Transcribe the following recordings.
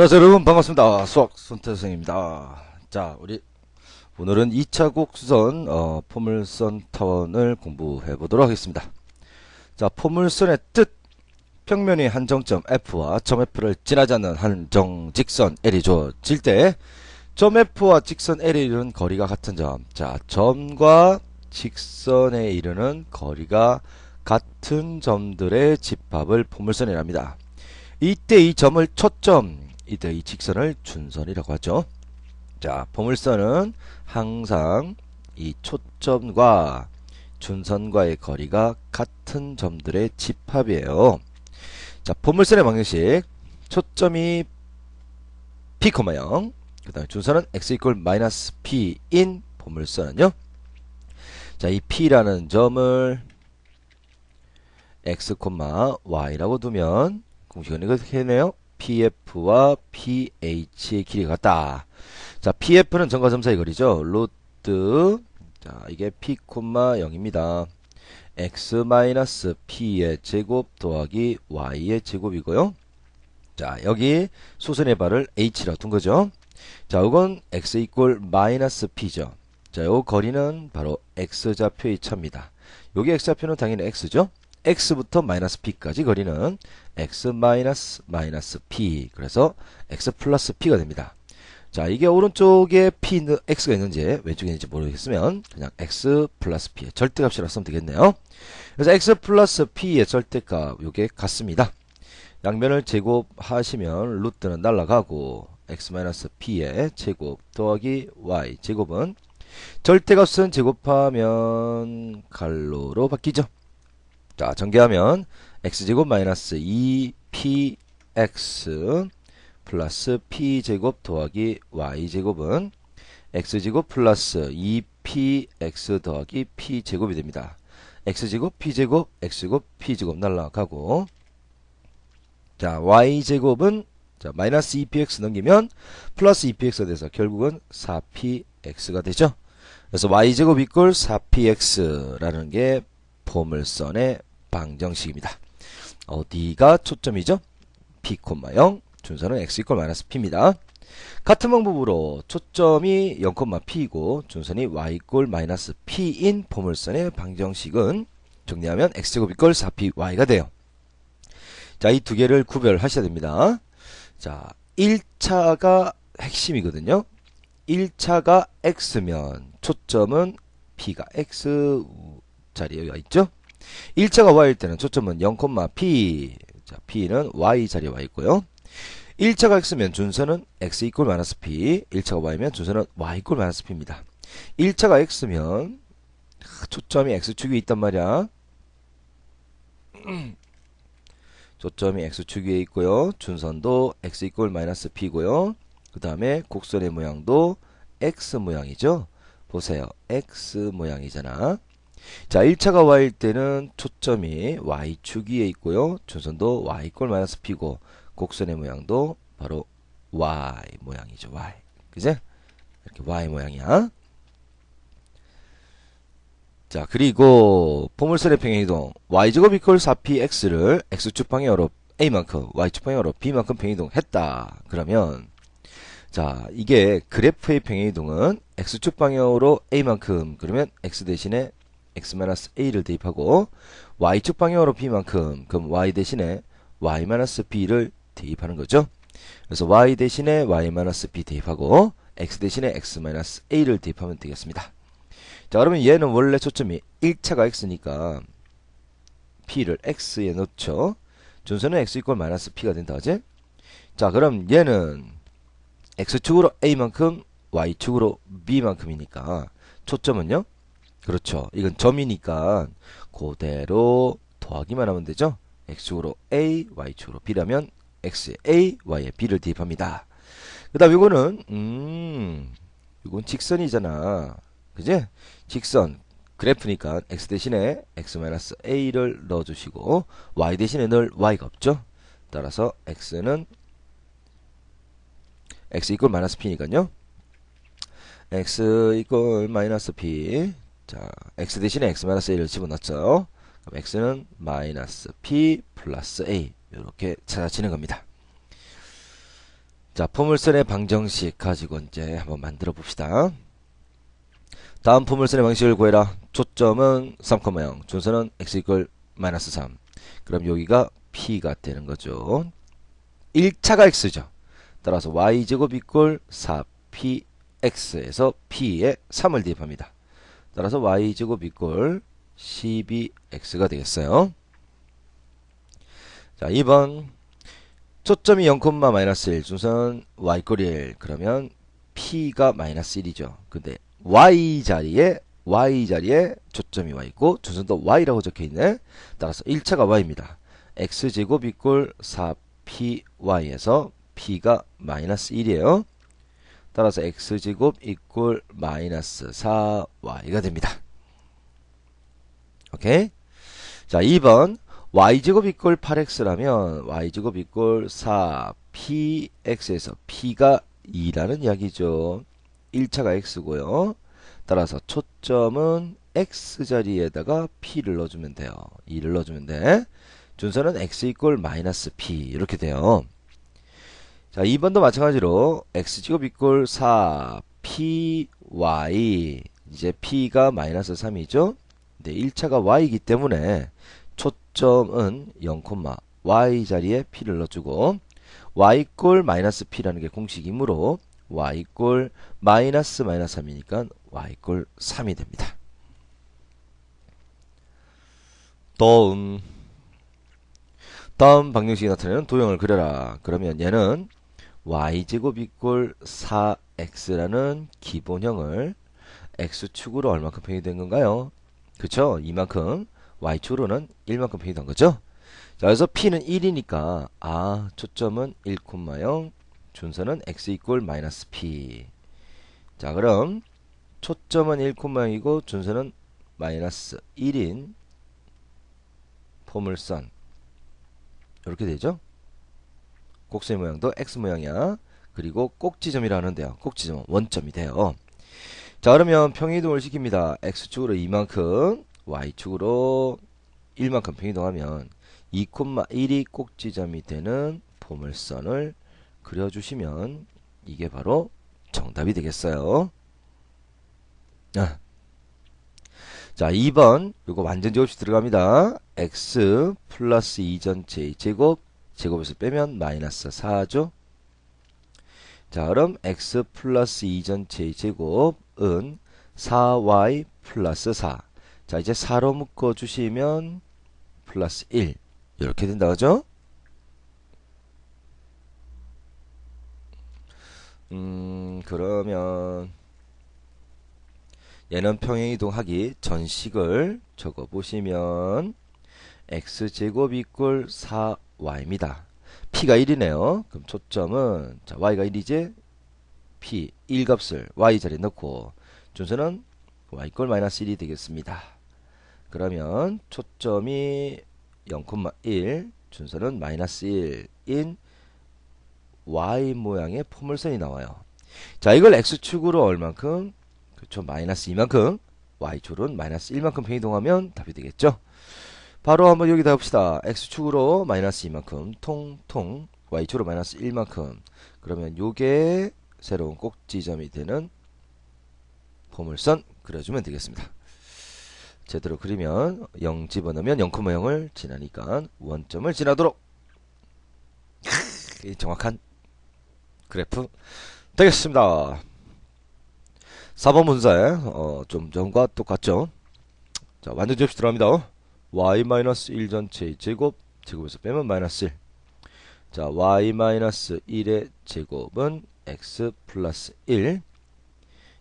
자, 여러분 반갑습니다. 수학 손태 선생입니다. 자, 우리 오늘은 2차 곡선 포물선 타원을 공부해 보도록 하겠습니다. 자, 포물선의 뜻, 평면의 한정점 F와 점 F를 지나지 않는 한정 직선 L이 주어질 때 점 F와 직선 L에 이르는 거리가 같은 점. 자, 점과 직선에 이르는 거리가 같은 점들의 집합을 포물선이랍니다. 이때 이 점을 초점, 이때 이 직선을 준선이라고 하죠. 자, 포물선은 항상 이 초점과 준선과의 거리가 같은 점들의 집합이에요. 자, 포물선의 방정식, 초점이 p, 0, 그 다음에 준선은 x 이퀄 마이너스 p인 포물선은요. 자, 이 p라는 점을 x, y라고 두면 공식은 이렇게 되네요. PF와 PH의 길이가 같다. 자, PF는 점과 점 사이 거리죠. 루트, 자, 이게 P, 0입니다. X-P의 제곱 더하기 Y의 제곱이고요. 자, 여기 수선의 발을 H라 둔 거죠. 자, 이건 X 이퀄 마이너스 P죠. 자, 요 거리는 바로 X좌표의 차입니다. 여기 X좌표는 당연히 X죠. X부터 마이너스 P까지 거리는 X 마이너스 P. 그래서 X 플러스 P가 됩니다. 자, 이게 오른쪽에 P는 X가 있는지 왼쪽에 있는지 모르겠으면 그냥 X 플러스 P의 절대값이라 쓰면 되겠네요. 그래서 X 플러스 P의 절대값 요게 같습니다. 양면을 제곱하시면 루트는 날라가고 X 마이너스 P의 제곱 더하기 Y 제곱은 절대값은 제곱하면 갈로로 바뀌죠. 자, 전개하면 x제곱 마이너스 2px 플러스 p제곱 더하기 y제곱은 x제곱 플러스 2px 더하기 p제곱이 됩니다. x제곱 p제곱 x제곱 p제곱 날라가고, 자, y제곱은 자, 마이너스 2px 넘기면 플러스 2px가 돼서 결국은 4px가 되죠. 그래서 y제곱 이퀄 4px라는 게 포물선의 방정식입니다. 어디가 초점이죠? P, 0, 준선은 X 이퀄 마이너스 P입니다. 같은 방법으로 초점이 0, P이고 준선이 Y 이퀄 마이너스 P인 포물선의 방정식은 정리하면 X제곱 이퀄 4PY가 돼요. 자, 이 두 개를 구별하셔야 됩니다. 자, 1차가 핵심이거든요. 1차가 X면 초점은 P가 X 자리에 와 있죠. 1차가 Y일 때는 초점은 0, P. 자, P는 Y 자리에 와 있고요. 1차가 X면 준선은 X 이퀄 마이너스 P. 1차가 Y면 준선은 Y 이퀄 마이너스 P입니다. 1차가 X면 초점이 X축 위에 있단 말이야. 초점이 X축 위에 있고요. 준선도 X 이퀄 마이너스 P고요. 그 다음에 곡선의 모양도 X 모양이죠. 보세요. X 모양이잖아. 자, 1차가 Y일 때는 초점이 Y축 위에 있고요. 준선도 Y 이퀄 마이너스 P고 곡선의 모양도 바로 Y 모양이죠. Y. 그제? 이렇게 Y 모양이야. 자, 그리고 포물선의 평행이동 Y제곱 이퀄 4PX를 X축 방향으로 A만큼 Y축 방향으로 B만큼 평행이동 했다. 그러면 자, 이게 그래프의 평행이동은 X축 방향으로 A만큼, 그러면 X 대신에 X-A를 대입하고 Y축 방향으로 B만큼, 그럼 Y 대신에 Y-B를 대입하는 거죠. 그래서 Y 대신에 Y-B 대입하고 X 대신에 X-A를 대입하면 되겠습니다. 자, 그러면 얘는 원래 초점이 1차가 X니까 P를 X에 넣죠. 준선은 X 이퀄 마이너스 P가 된다 하지? 자, 그럼 얘는 X축으로 A만큼 Y축으로 B만큼이니까 초점은요? 그렇죠. 이건 점이니까 그대로 더하기만 하면 되죠. X축으로 A, Y축으로 B라면 X에 A, Y에 B를 대입합니다. 그 다음 이거는 이건 직선이잖아. 그지? 직선 그래프니까 X 대신에 X-A를 넣어주시고 Y 대신에 넣을 Y가 없죠. 따라서 X는 X 이퀄 마이너스 P니까요. X 이퀄 마이너스 P. 자, X 대신에 X-A를 집어넣었죠. 그럼 X는 마이너스 P 플러스 A. 이렇게 찾아지는 겁니다. 자, 포물선의 방정식 가지고 이제 한번 만들어 봅시다. 다음 포물선의 방식을 구해라. 초점은 3,0, 준선은 x 이퀄 마이너스 3. 그럼 여기가 p가 되는 거죠. 1차가 x죠. 따라서 y제곱 이퀄 4px에서 p에 3을 대입합니다. 따라서 y제곱 이퀄 12x가 되겠어요. 자, 2번 초점이 0, 마이너스 1, 준선 y 이퀄 1. 그러면 p가 마이너스 1이죠. 근데 y 자리에 초점이 y 있고 준선도 y라고 적혀있네. 따라서 1차가 y입니다. x제곱 이퀄 4py에서 p가 마이너스 1이에요. 따라서 x제곱 이퀄 마이너스 4y가 됩니다. 오케이? 자, 2번 y제곱 이퀄 8x라면 y제곱 이퀄 4px에서 p가 2라는 이야기죠. 1차가 x고요. 따라서 초점은 x자리에다가 p를 넣어주면 돼요. 2를 넣어주면 돼. 준선은 x 이퀄 마이너스 p 이렇게 돼요. 자, 2번도 마찬가지로 x제곱 이퀄 4py 이제 p가 마이너스 3이죠. 근데 1차가 y이기 때문에 초점은 0, y 자리에 p를 넣어주고 y 이퀄 마이너스 p라는 게 공식이므로 y 이퀄 마이너스 3이니까 y 이퀄 3이 됩니다. 다음 방정식이 나타내는 도형을 그려라. 그러면 얘는 y제곱 이퀄 4x라는 기본형을 x축으로 얼마큼 평이된 건가요? 그쵸? 이만큼, y축으로는 1만큼 평이된 거죠? 자, 그래서 p는 1이니까 초점은 1,0, 준선은 x 이퀄 마이너스 p. 자, 그럼 초점은 1,0이고 준선은 마이너스 1인 포물선 이렇게 되죠? 곡선의 모양도 x 모양이야. 그리고 꼭지점이라는데요. 꼭지점은 원점이 돼요. 자, 그러면 평이동을 시킵니다. x축으로 2만큼, y축으로 1만큼 평이동하면 2,1이 꼭지점이 되는 포물선을 그려주시면 이게 바로 정답이 되겠어요. 자, 2번 이거 완전 제곱식 들어갑니다. x 플러스 2 전체의 제곱에서 빼면 마이너스 4죠. 자, 그럼 x 플러스 2 전체의 제곱은 4y 플러스 4. 자, 이제 4로 묶어주시면 플러스 1 이렇게 된다, 그죠? 그러면 얘는 평행이동하기 전식을 적어보시면 x제곱 이퀄 4y입니다. p가 1이네요. 그럼 초점은 자, y가 1이지? p 1값을 y 자리에 넣고 준선은 y 이퀄 마이너스 1이 되겠습니다. 그러면 초점이 0,1 준선은 마이너스 1인 y 모양의 포물선이 나와요. 자, 이걸 x축으로 얼만큼? 그렇죠. 마이너스 2만큼, y축으로는 마이너스 1만큼 평이동하면 답이 되겠죠. 바로 한번 여기다 봅시다. x축으로 마이너스 2만큼, 통통, y축으로 마이너스 1만큼. 그러면 요게 새로운 꼭지점이 되는 포물선 그려주면 되겠습니다. 제대로 그리면 0 집어넣으면 0,0을 지나니까 원점을 지나도록 정확한 그래프 되겠습니다. 4번 문제 좀 전과 똑같죠. 자, 완전 제곱식 들어갑니다. y-1 전체의 제곱에서 빼면 마이너스 1. 자, y-1의 제곱은 x 플러스 1.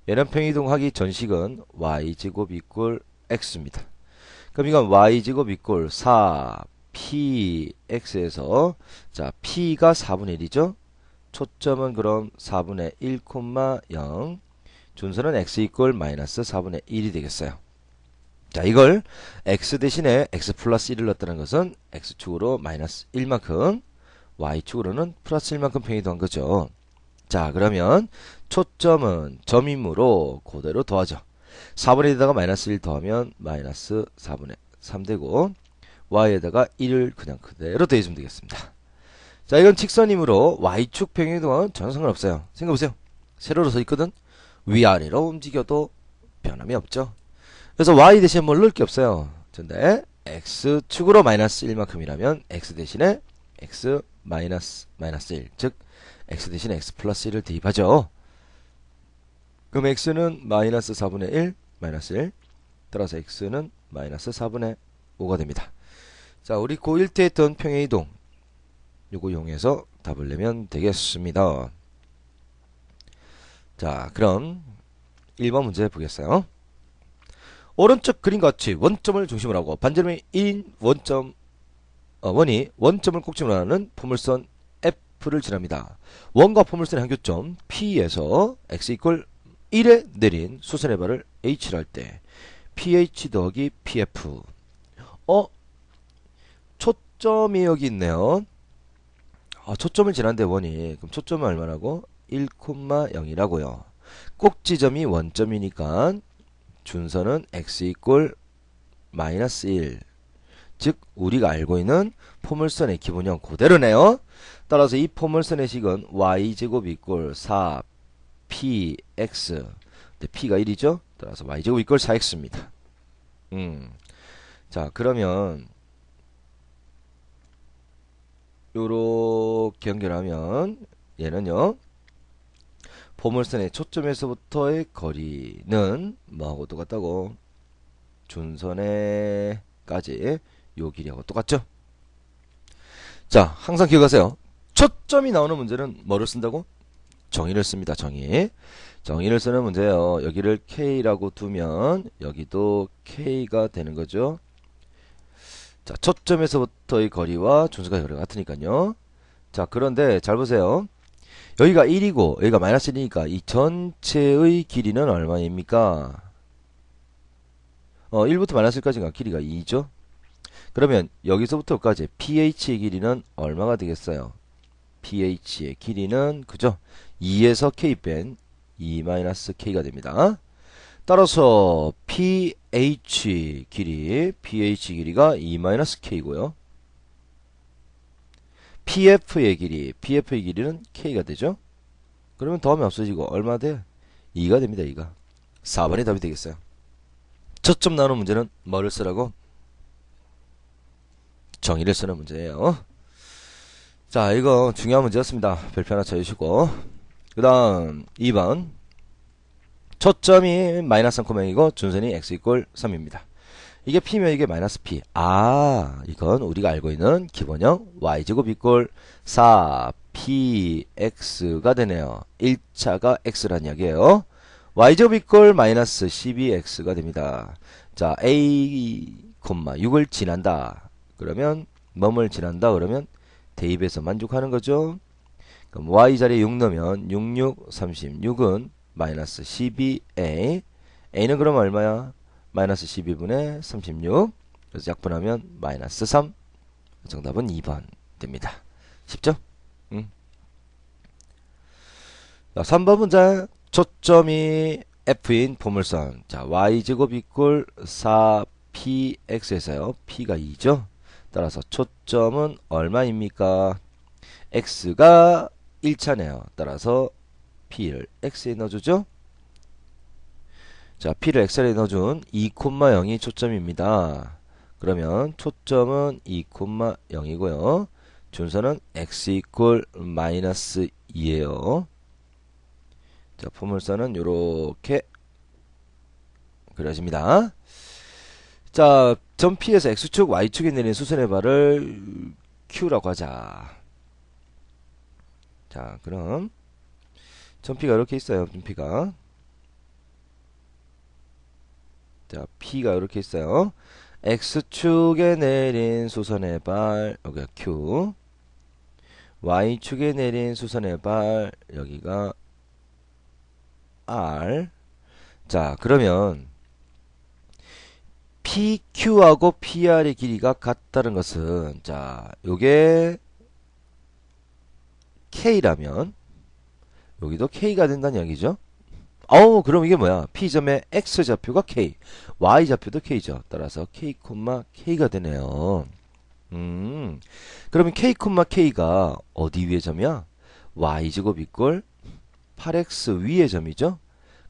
얘는 평이동하기 전식은 y제곱 이퀄 x입니다. 그럼 이건 y제곱 이퀄 4px에서 자, p가 4분의 1이죠. 초점은 그럼 4분의 1,0 준선은 x 이퀄 마이너스 4분의 1이 되겠어요. 자, 이걸 x 대신에 x 플러스 1을 넣었다는 것은 x축으로 마이너스 1만큼 y축으로는 플러스 1만큼 평이동한 거죠. 자, 그러면 초점은 점이므로 그대로 더하죠. 4분의 1에다가 마이너스 1 더하면 마이너스 4분의 3 되고 y에다가 1을 그냥 그대로 더해주면 되겠습니다. 자, 이건 직선이므로 y축 평행이동은 전혀 상관없어요. 생각해보세요. 세로로 서 있거든. 위아래로 움직여도 변함이 없죠. 그래서 y 대신에 뭘 넣을 게 없어요. 근데 x축으로 마이너스 1만큼이라면 x 대신에 x 마이너스 1, 즉 x 대신에 x 플러스 1을 대입하죠. 그럼 x는 마이너스 4분의 1, 마이너스 1. 따라서 x는 마이너스 4분의 5가 됩니다. 자, 우리 고1 때 했던 평행이동 요거 이용해서 답을 내면 되겠습니다. 자, 그럼 1번 문제 보겠어요. 오른쪽 그림과 같이 원점을 중심으로 하고 반지름이 1인 원이 원점을 꼭지로 하는 포물선 F를 지납니다. 원과 포물선의 한 교점 P에서 x 이퀄 1에 내린 수선의 발을 H를 할 때 PH 더하기 PF. 초점이 여기 있네요. 초점을 지난데 원이, 그럼 초점은 얼마라고? 1,0이라고요. 꼭지점이 원점이니까 준선은 x 이퀄 마이너스 1. 즉 우리가 알고 있는 포물선의 기본형 그대로네요. 따라서 이 포물선의 식은 y제곱 이퀄 4px. 근데 p가 1이죠. 따라서 y제곱 이퀄 4x입니다. 자, 그러면 요렇게 연결하면 얘는요, 포물선의 초점에서부터의 거리는 뭐하고 똑같다고? 준선에까지 요 길이하고 똑같죠? 자, 항상 기억하세요. 초점이 나오는 문제는 뭐를 쓴다고? 정의를 씁니다. 정의를 쓰는 문제예요. 여기를 K라고 두면 여기도 K가 되는 거죠. 자, 초점에서부터의 거리와 준선까지 거리가 같으니까요. 자, 그런데 잘 보세요. 여기가 1이고 여기가 마이너스 1이니까 이 전체의 길이는 얼마입니까? 1부터 마이너스 1까지가 길이가 2죠. 그러면 여기서부터까지 PH의 길이는 얼마가 되겠어요? PH의 길이는 그죠? 2에서 K 뺀 2-K가 됩니다. 따라서 PH 길이가 2-K고요. PF의 길이는 K가 되죠. 그러면 더하면 없어지고 얼마 돼? 2가 됩니다. 2가. 4번이 답이 되겠어요. 초점 나오는 문제는 뭐를 쓰라고? 정의를 쓰는 문제예요. 자, 이거 중요한 문제였습니다. 별표 하나 쳐주시고, 그 다음 2번 초점이 마이너스 3,0이고 준선이 x 이퀄 3입니다. 이게 P면 이게 마이너스 P. 이건 우리가 알고 있는 기본형 y제곱 이퀄 4px가 되네요. 1차가 x란 이야기예요. y제곱 이퀄 마이너스 12x가 됩니다. 자, a, 6을 지난다. 그러면 뭐를 지난다? 그러면 대입해서 만족하는 거죠. 그럼 y 자리에 6 넣으면 6, 36은 마이너스 12a. a는 그럼 얼마야? 마이너스 12분의 36. 그래서 약분하면 마이너스 3. 정답은 2번 됩니다. 쉽죠? 자, 3번 문제. 초점이 F인 포물선. 자, y제곱 이퀄 4px에서요. p가 2죠. 따라서 초점은 얼마입니까? x가 1차네요. 따라서 p를 x에 넣어주죠. 자, p를 x에 넣어준 2,0이 초점입니다. 그러면 초점은 2,0이고요. 준선은 x 이퀄 마이너스 2예요. 자, 포물선은 요렇게 그려집니다. 자, 점 P에서 X축, Y축에 내린 수선의 발을 Q라고 하자. 자, 그럼 점 P가 이렇게 있어요. 점 P가. 자, P가 이렇게 있어요. X축에 내린 수선의 발, 여기가 Q. Y축에 내린 수선의 발, 여기가 R. 자, 그러면 PQ하고 PR의 길이가 같다는 것은, 자, 요게 K라면 여기도 K가 된다는 이야기죠. 그럼 이게 뭐야? P점의 X좌표가 K, Y좌표도 K죠. 따라서 K, K가 되네요. 그러면 k, k가 어디 위의 점이야? y제곱 이꼴 8x 위의 점이죠?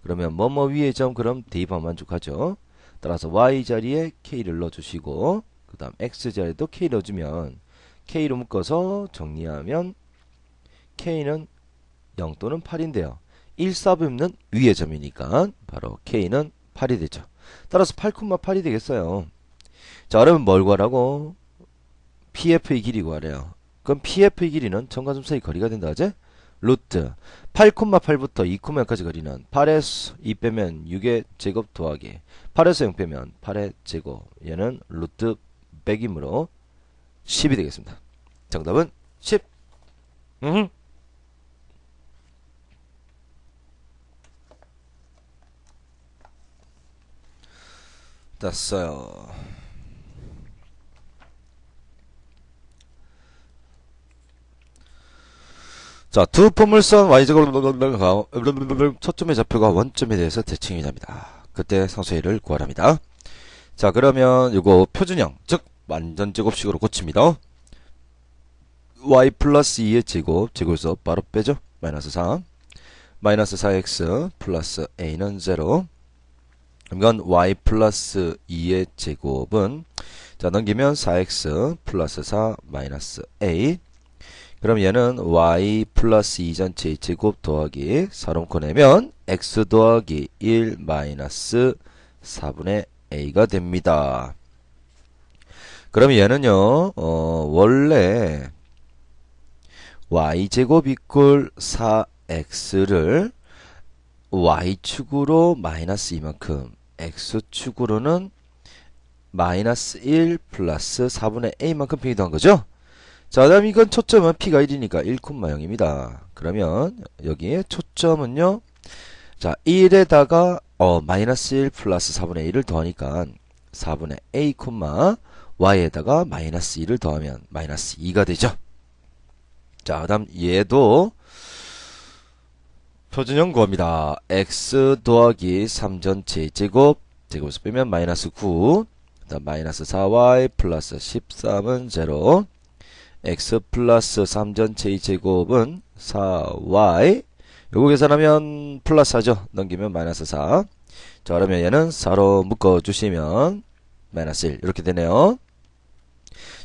그러면 뭐뭐 위의 점 그럼 대입하면 만족하죠. 따라서 y 자리에 k를 넣어주시고 그 다음 x 자리에도 k 넣어주면 k로 묶어서 정리하면 k는 0 또는 8인데요. 1, 4분면 위의 점이니까 바로 k는 8이 되죠. 따라서 8,8이 되겠어요. 자, 그러면 뭘 구하라고? PF의 길이 구하래요. 그럼 PF의 길이는 점과 점 사이 거리가 된다 하지? 루트 8,8부터 2,0까지 거리는 8에서 2 빼면 6의 제곱 더하기 8에서 0 빼면 8의 제곱 얘는 루트 100이므로 10이 되겠습니다. 정답은 10. 됐어요. 자, 두 포물선 y제곱 초점의 좌표가 원점에 대해서 대칭이 됩니다. 그때 상수의1을 구하랍니다. 자, 그러면 이거 표준형, 즉 완전 제곱식으로 고칩니다. y 플러스 2의 제곱, 제곱에서 바로 빼죠. 마이너스 3. 마이너스 4x 플러스 a는 0. 이건 y 플러스 2의 제곱은 자 넘기면 4x 플러스 4 마이너스 a. 그럼 얘는 y 플러스 2 전체의 제곱 더하기 4롬코 내면 x 더하기 1 마이너스 4분의 a가 됩니다. 그럼 얘는요 원래 y제곱 이꼴 4x를 y축으로 마이너스 이만큼 x축으로는 마이너스 1 플러스 4분의 a만큼 비교한 거죠. 자, 그 다음 이건 초점은 p가 1이니까 1,0입니다. 그러면 여기에 초점은요. 자, 1에다가 마이너스 1 플러스 4분의 1을 더하니까 4분의 a, y에다가 마이너스 1을 더하면 마이너스 2가 되죠. 자, 그 다음 얘도 표준형 구합니다. x 더하기 3 전체 제곱, 제곱에서 빼면 마이너스 9, 그 다음 마이너스 4y 플러스 13은 0, x 플러스 3 전체의 제곱은 4y, 요거 계산하면 플러스 하죠. 넘기면 마이너스 4. 자, 그러면 얘는 4로 묶어주시면 마이너스 1 이렇게 되네요.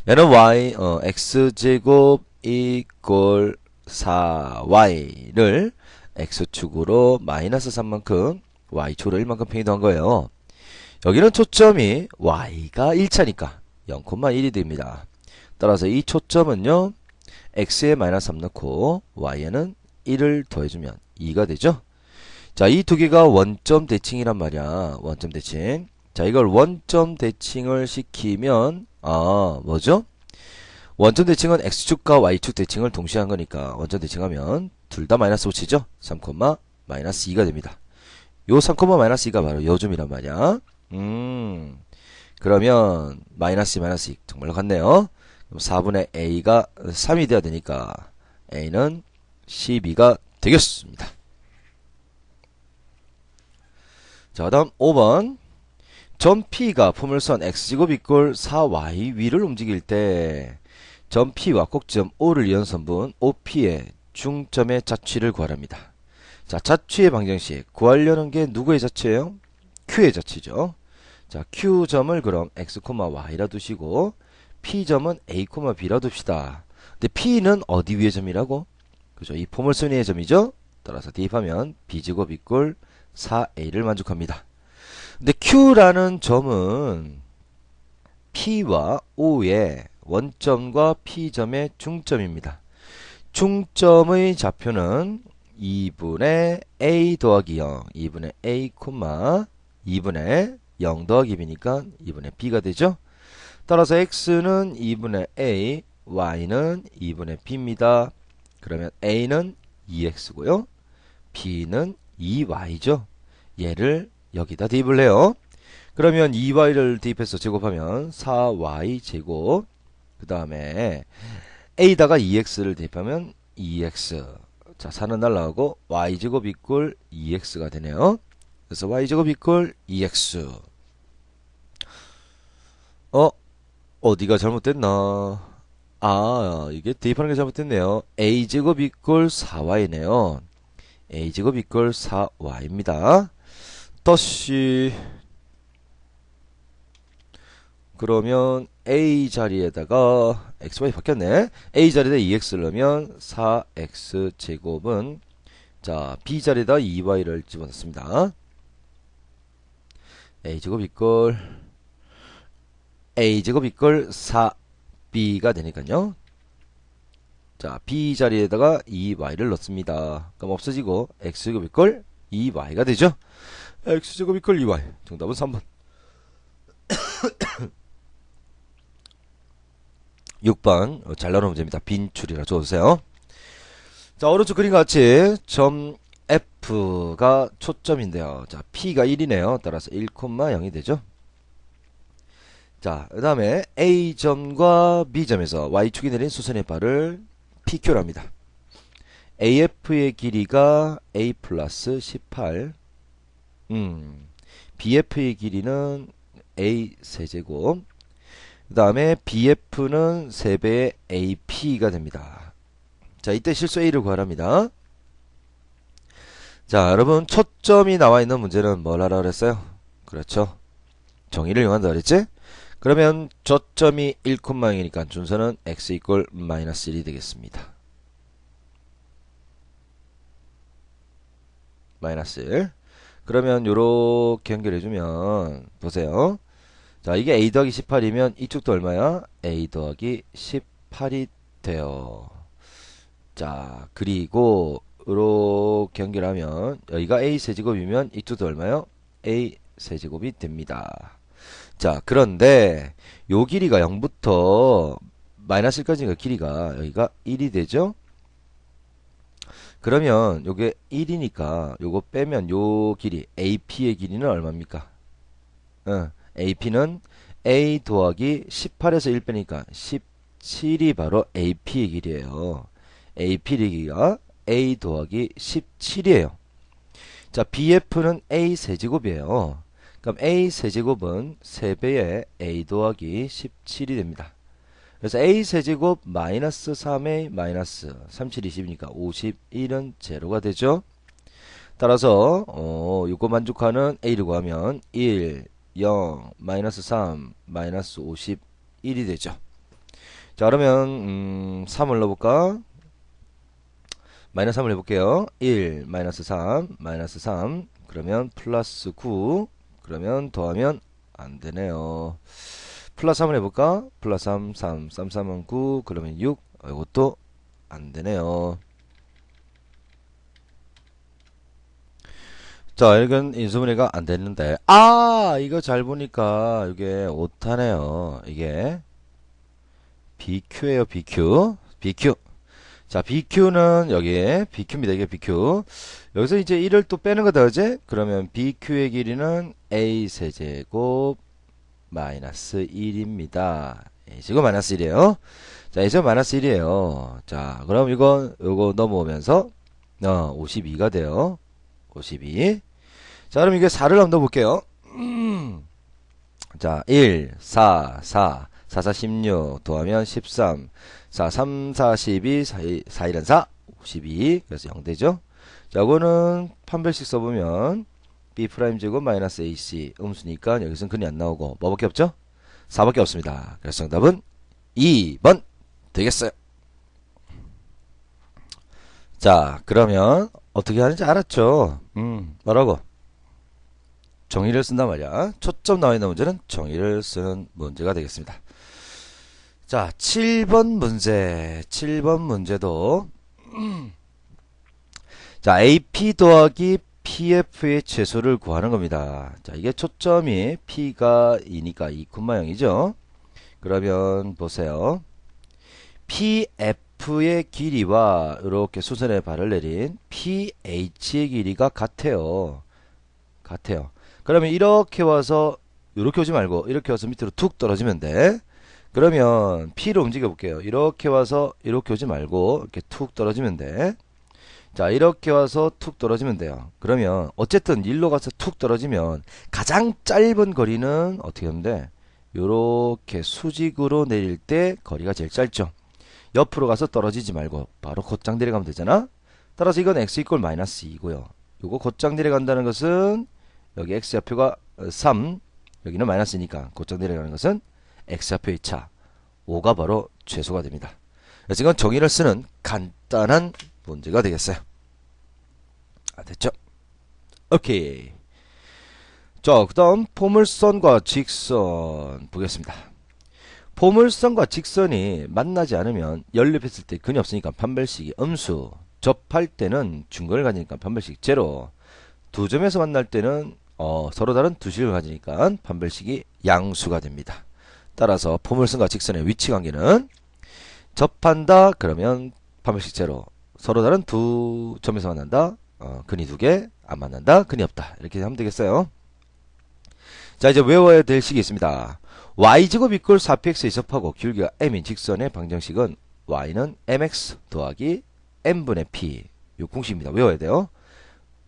얘는 y, x제곱 이꼴 4y를 x축으로 마이너스 3만큼 y축으로 1만큼 평이동한 거예요. 여기는 초점이 y가 1차니까 0,1이 됩니다. 따라서 이 초점은요 x에 마이너스 3 넣고 y에는 1을 더해주면 2가 되죠. 자, 이 두 개가 원점 대칭이란 말이야. 원점 대칭. 자, 이걸 원점 대칭을 시키면 뭐죠? 원점 대칭은 x축과 y축 대칭을 동시에 한 거니까 원점 대칭하면 둘 다 마이너스 붙이죠. 3, 마이너스 2가 됩니다. 요 3, 마이너스 2가 바로 요점이란 말이야. 그러면 마이너스 2, 마이너스 2 정말로 같네요. 그럼 4분의 a가 3이 돼야 되니까 a는 12가 되겠습니다. 자, 다음 5번. 점 P가 포물선 x제곱 이꼴 4y 위를 움직일 때 점 P와 꼭지점 O를 이은 선분 OP의 중점의 자취를 구하랍니다. 자, 자취의 방정식 구하려는 게 누구의 자취예요? Q의 자취죠. 자, Q점을 그럼 x, y라 두시고 P점은 a, b라 둡시다. 근데 P는 어디 위의 점이라고? 그죠? 이 포물선 위의 점이죠. 따라서 대입하면 b제곱 이꼴 4a를 만족합니다. 근데 Q라는 점은 P와 O의 원점과 P점의 중점입니다. 중점의 좌표는 2분의 a 더하기 0, 2분의 a, 2분의 0 더하기 b니까 2분의 b가 되죠. 따라서 x는 2분의 a, y는 2분의 b입니다. 그러면 a는 2x고요. b는 2y죠. 얘를 여기다 대입을 해요. 그러면 2y를 대입해서 제곱하면 4y 제곱, 그 다음에 a다가 2x를 대입하면 2x. 자, 4는 날라가고 y제곱 이꼴 2x가 되네요. 그래서 y제곱 이꼴 2x. 어디가 잘못됐나? 아, 이게 대입하는 게 잘못됐네요. a제곱 이꼴 4y네요. a제곱 이꼴 4y입니다. 더시 그러면 a 자리에다가 xy 바뀌었네. a 자리에다 2x를 넣으면 4x 제곱은 자 b 자리에다 2y를 집어넣습니다. a제곱 이꼴 a제곱 이꼴 4b가 되니까요. 자 b 자리에다가 2y를 넣습니다. 그럼 없어지고 x제곱 이꼴 2y가 되죠. x제곱 이꼴 2y 정답은 3번. 6번 잘 나오는 문제입니다. 빈출이라 줘주세요. 자 오른쪽 그림 같이 점 F가 초점인데요. 자 P가 1이네요. 따라서 1,0이 되죠. 자 그 다음에 A점과 B점에서 Y축이 내린 수선의 발을 PQ로 합니다. AF의 길이가 A 플러스 18 BF의 길이는 A 세제곱 그 다음에 BF는 3배의 AP가 됩니다. 자, 이때 실수 A를 구하랍니다. 자, 여러분, 초점이 나와 있는 문제는 뭘 하라 그랬어요? 그렇죠. 정의를 이용한다 그랬지? 그러면 저점이 1,0이니까 준서는 x 이꼴 마이너스 1이 되겠습니다. 마이너스 1. 그러면 요렇게 연결해주면, 보세요. 자, 이게 a 더하기 18이면 이쪽도 얼마야? a 더하기 18이 돼요. 자, 그리고 이렇게 연결하면 여기가 a 세제곱이면 이쪽도 얼마요? a 세제곱이 됩니다. 자, 그런데 요 길이가 0부터 마이너스 1까지가 길이가 여기가 1이 되죠? 그러면 요게 1이니까 요거 빼면 요 길이 AP의 길이는 얼마입니까? AP는 A 더하기 18에서 1 빼니까 17이 바로 AP의 길이에요. AP의 길이가 A 더하기 17이에요. 자, BF는 A 세제곱이에요. 그럼 A 세제곱은 3배의 A 더하기 17이 됩니다. 그래서 A 세제곱 마이너스 3A 마이너스 37, 20이니까 51은 제로가 되죠. 따라서 이거 만족하는 A를 구하면 1, 0, 마이너스 3, 마이너스 51이 되죠. 자, 그러면 3을 넣어볼까? 마이너스 3을 해볼게요. 1, 마이너스 3, 마이너스 3 그러면 플러스 9 그러면 더하면 안되네요. 플러스 3을 해볼까? 플러스 3, 3, 3, 3은 9 그러면 6 이것도 안되네요. 자, 이건 인수분해가 안됐는데 이거 잘 보니까 이게 오타네요. 이게 BQ에요. BQ 자, BQ는 여기에 BQ입니다. 이게 BQ. 여기서 이제 1을 또 빼는 거다, 그지? 그러면 BQ의 길이는 A 세제곱 마이너스 1입니다. A제곱 마이너스 1이에요. 자, A제곱 마이너스 1이에요. 자, 그럼 요거 넘어오면서 52가 돼요. 52. 자, 그럼 이게 4를 한번 넣어볼게요. 자, 1, 4, 4, 4, 4, 16 더하면 13 4, 3, 4, 12 4, 1은 4 52 그래서 0 되죠. 자, 이거는 판별식 써보면 B'제곱 마이너스 AC 음수니까 여기서는 근이 안 나오고 뭐밖에 없죠? 4밖에 없습니다. 그래서 정답은 2번 되겠어요. 자, 그러면 어떻게 하는지 알았죠? 뭐라고? 정의를 쓴단 말이야. 초점 나와 있는 문제는 정의를 쓰는 문제가 되겠습니다. 자, 7번 문제. 7번 문제도 자, AP 더하기 PF의 최소를 구하는 겁니다. 자, 이게 초점이 P가 2니까 2,0이죠. 그러면 보세요. PF의 길이와 이렇게 수선의 발을 내린 PH의 길이가 같아요. 그러면 이렇게 와서 이렇게 오지 말고 이렇게 와서 밑으로 툭 떨어지면 돼. 그러면 P를 움직여 볼게요. 이렇게 와서 이렇게 오지 말고 이렇게 툭 떨어지면 돼. 자, 이렇게 와서 툭 떨어지면 돼요. 그러면 어쨌든 일로 가서 툭 떨어지면 가장 짧은 거리는 어떻게 하면 돼? 요렇게 수직으로 내릴 때 거리가 제일 짧죠. 옆으로 가서 떨어지지 말고 바로 곧장 내려가면 되잖아. 따라서 이건 x 이꼴 마이너스 2고요. 요거 곧장 내려간다는 것은 여기 x좌표가 3, 여기는 마이너스니까 곧장 내려가는 것은 x좌표의 차 5가 바로 최소가 됩니다. 그래서 이건 정의를 쓰는 간단한 문제가 되겠어요. 됐죠? 오케이. 자, 그 다음 포물선과 직선 보겠습니다. 포물선과 직선이 만나지 않으면 연립했을 때 근이 없으니까 판별식이 음수, 접할 때는 중근을 가지니까 판별식 제로, 두 점에서 만날 때는 서로 다른 두 식을 가지니까 판별식이 양수가 됩니다. 따라서 포물선과 직선의 위치 관계는 접한다 그러면 판별식 제로, 서로 다른 두 점에서 만난다 근이 두 개, 안 만난다 근이 없다, 이렇게 하면 되겠어요. 자, 이제 외워야 될 식이 있습니다. y제곱 이꼴 4px에 접하고 기울기가 m인 직선의 방정식은 y는 mx 더하기 n분의 p, 요 공식입니다. 외워야 돼요.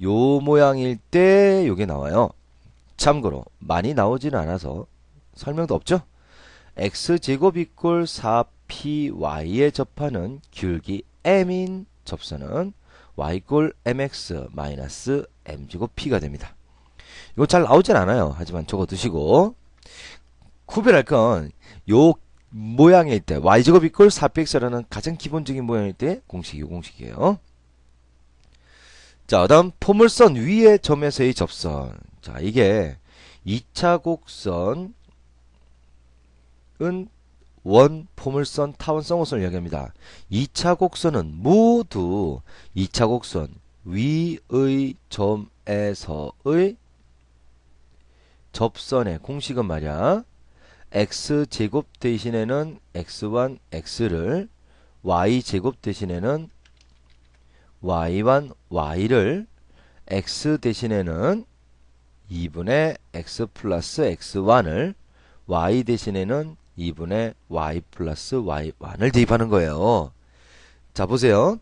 요 모양일 때 요게 나와요. 참고로 많이 나오지는 않아서 설명도 없죠. x제곱 이꼴 4py에 접하는 기울기 m인 접선은 y 이꼴 mx 마이너스 m제곱 p가 됩니다. 이거 잘 나오진 않아요. 하지만 적어 두시고, 구별할 건 요 모양일 때 y제곱 이꼴 4px라는 가장 기본적인 모양일 때 공식이 요 공식이에요. 자, 그 다음 포물선 위의 점에서의 접선. 자, 이게 2차 곡선은 원 포물선 타원성 호선을 이야기합니다. 2차 곡선은 모두 2차 곡선 위의 점에서의 접선의 공식은 말이야, x제곱 대신에는 x1, x를, y제곱 대신에는 y1, y를, x 대신에는 2분의 x 플러스 x1을, y 대신에는 2분의 y 플러스 y1을 대입하는 거예요. 자, 보세요.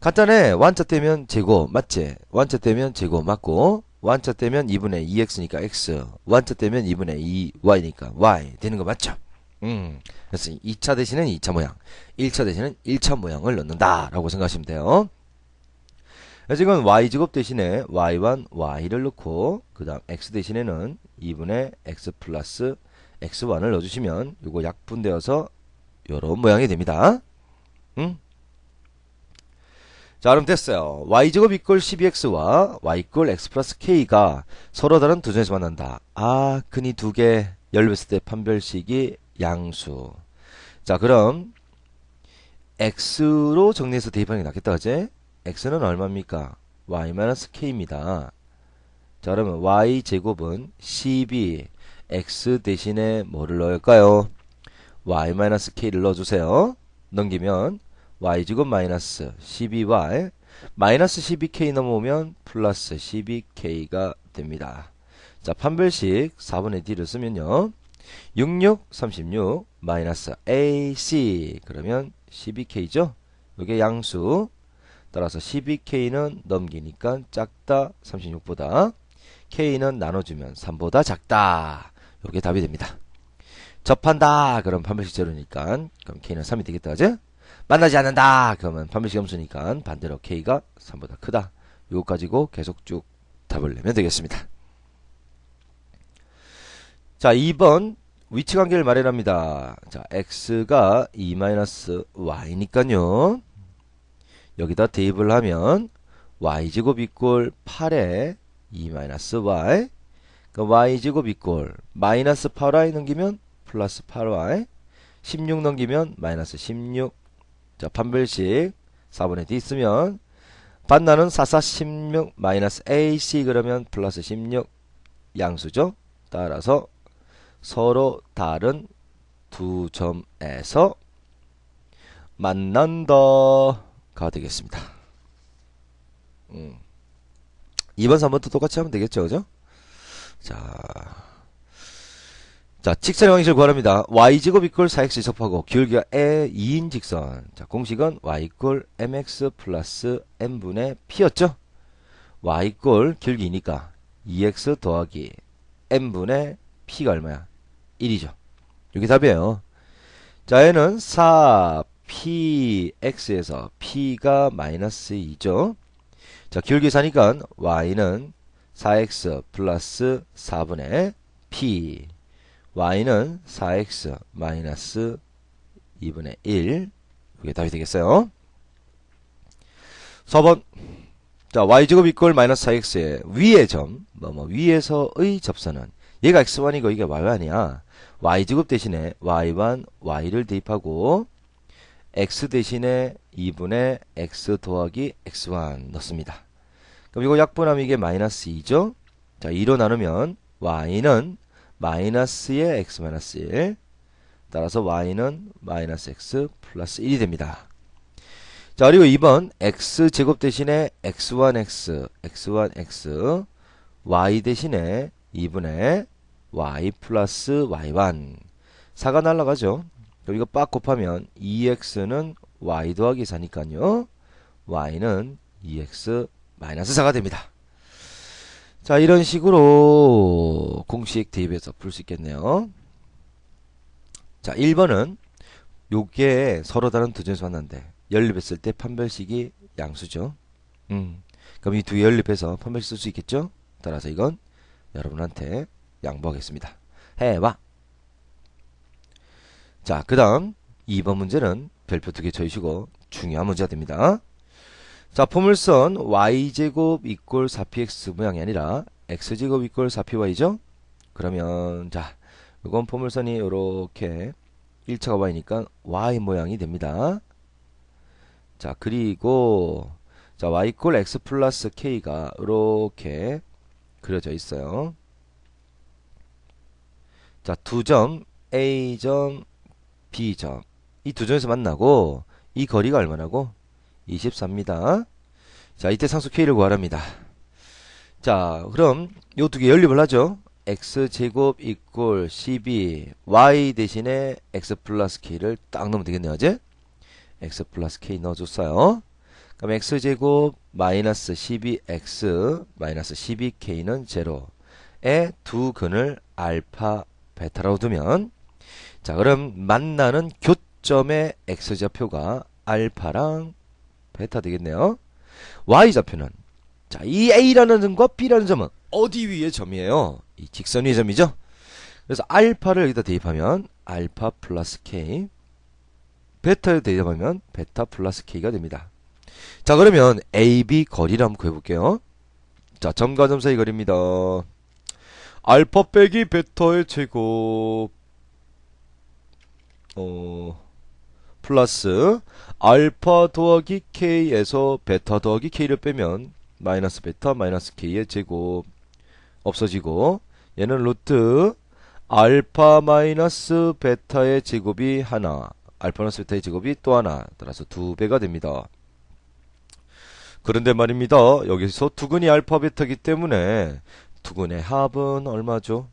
간단해. 완자 떼면 제곱 맞지? 완자 떼면 제곱 맞고, 완자 떼면 2분의 2x니까 x, 완자 떼면 2분의 2y니까 y 되는 거 맞죠? 그래서 2차 대신은 2차 모양, 1차 대신은 1차 모양을 넣는다 라고 생각하시면 돼요. 그래서 이건 y제곱 대신에 y1, y를 넣고, 그 다음 x 대신에는 2분의 x 플러스 x1을 넣어주시면 요거 약분되어서 요런 모양이 됩니다. 자, 그럼 됐어요. y제곱 이꼴 12x와 y 이꼴 x 플러스 k가 서로 다른 두 점에서 만난다. 근이 두 개 연립했을 때 판별식이 양수. 자, 그럼 x로 정리해서 대입하는 게 낫겠다, 그지? x는 얼마입니까? y-k입니다. 자, 그러면 y제곱은 12, x 대신에 뭐를 넣을까요? y-k를 넣어주세요. 넘기면 y제곱 마이너스 12y 마이너스 12k 넘어오면 플러스 12k가 됩니다. 자, 판별식 4분의 d를 쓰면요, 66, 36 마이너스 ac 그러면 12k죠. 이게 양수. 따라서 12k는 넘기니까 작다 36보다, k는 나눠주면 3보다 작다. 이게 답이 됩니다. 접한다 그럼 판별식 제로니까 그럼 k는 3이 되겠다, 그지? 만나지 않는다 그러면 판별식 함수니까 반대로 k가 3보다 크다. 요거 가지고 계속 쭉 답을 내면 되겠습니다. 자, 2번 위치관계를 마련합니다. 자, x가 2-y니까요 여기다 대입을 하면 y제곱 이꼴 8에 2-y, 그 y제곱 이꼴 마이너스 8y 넘기면 플러스 8y, 16 넘기면 마이너스 16. 자, 판별식 4분의 d 쓰면 반나는 44, 16 마이너스 ac 그러면 플러스 16 양수죠. 따라서 서로 다른 두 점에서 만난다가 되겠습니다. 2번, 3번도 똑같이 하면 되겠죠, 그죠? 자, 직선의 방식을 구하랍니다. y제곱 이꼴 4x 접하고 기울기가 2인 직선. 자, 공식은 y 이꼴 mx 플러스 n분의 p였죠? y 이꼴 기울기니까 2x 더하기 n분의 p가 얼마야? 1이죠. 이게 답이에요. 자, 얘는 4px에서 p가 마이너스 2죠. 자, 기울기사니까 y는 4x 플러스 4분의 p, y는 4x 마이너스 2분의 1. 이게 답이 되겠어요. 4번. 자, y제곱 이꼴 마이너스 4x의 위의 점, 위에서의 접선은 얘가 x1이고 이게 y1이야. y제곱 대신에 y1, y를 대입하고 x 대신에 2분의 x 더하기 x1 넣습니다. 그럼 이거 약분하면 이게 마이너스 2죠? 자, 2로 나누면 y는 마이너스의 x 마이너스 1. 따라서 y는 마이너스 x 플러스 1이 됩니다. 자, 그리고 2번 x제곱 대신에 x1x, x1x, y 대신에 2분의 y 플러스 y1. 4가 날라가죠. 그럼 이거 빡 곱하면 2x는 y 더하기 4니까요. y는 2x 마이너스 4가 됩니다. 자, 이런 식으로 공식 대입해서 풀 수 있겠네요. 자, 1번은 요게 서로 다른 두 점에서 만났는데 연립했을 때 판별식이 양수죠. 그럼 이 두 개 연립해서 판별식 쓸 수 있겠죠? 따라서 이건 여러분한테 양보하겠습니다. 해봐. 자, 그 다음 2번 문제는 별표 2개 쳐주시고 중요한 문제가 됩니다. 자, 포물선 y제곱 이꼴 4px 모양이 아니라 x제곱 이꼴 4py죠? 그러면 자, 이건 포물선이 요렇게 1차가 y니까 y 모양이 됩니다. 자, 그리고 자, y 이꼴 x 플러스 k가 요렇게 그려져 있어요. 자, 두 점 A점, B점 이 두 점에서 만나고 이 거리가 얼마나고? 24입니다. 자, 이때 상수 K를 구하랍니다. 자, 그럼 요 두 개 연립을 하죠. x제곱 이꼴 12 y 대신에 x 플러스 k를 딱 넣으면 되겠네요. 어제? x 플러스 k 넣어줬어요. 그럼 x제곱 마이너스 12x 마이너스 12k는 제로에 두 근을 알파 베타라고 두면 자, 그럼 만나는 교점의 x좌표가 알파랑 베타 되겠네요. y좌표는 자, 이 a라는 점과 b라는 점은 어디 위의 점이에요? 이 직선 위의 점이죠. 그래서 알파를 여기다 대입하면 알파 플러스 k, 베타를 대입하면 베타 플러스 k가 됩니다. 자, 그러면 AB 거리를 한번 구해볼게요. 자, 점과 점 사이 거리입니다. 알파 빼기 베타의 제곱 플러스 알파 더하기 k에서 베타 더하기 k를 빼면 마이너스 베타 마이너스 k의 제곱 없어지고 얘는 루트 알파 마이너스 베타의 제곱이 하나, 알파 마이너스 베타의 제곱이 또 하나, 따라서 2배가 됩니다. 그런데 말입니다. 여기서 두근이 알파 베타이기 때문에 두근의 합은 얼마죠?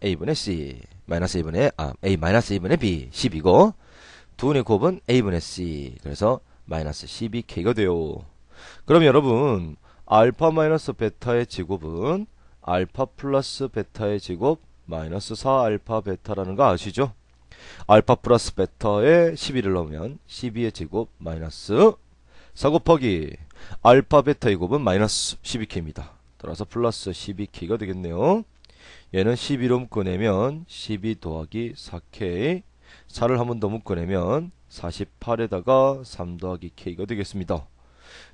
a분의 c 마이너스 a분의 a 마이너스 a분의 b 10이고 두근의 곱은 a분의 c, 그래서 마이너스 12k가 돼요. 그럼 여러분 알파 마이너스 베타의 제곱은 알파 플러스 베타의 제곱 마이너스 4알파 베타라는 거 아시죠? 알파 플러스 베타에 12를 넣으면 12의 제곱 마이너스 4 곱하기 알파 베타의 곱은 마이너스 12k입니다. 따라서 플러스 12k가 되겠네요. 얘는 12로 묶어내면 12 더하기 4k, 4를 한 번 더 묶어내면 48에다가 3 더하기 k가 되겠습니다.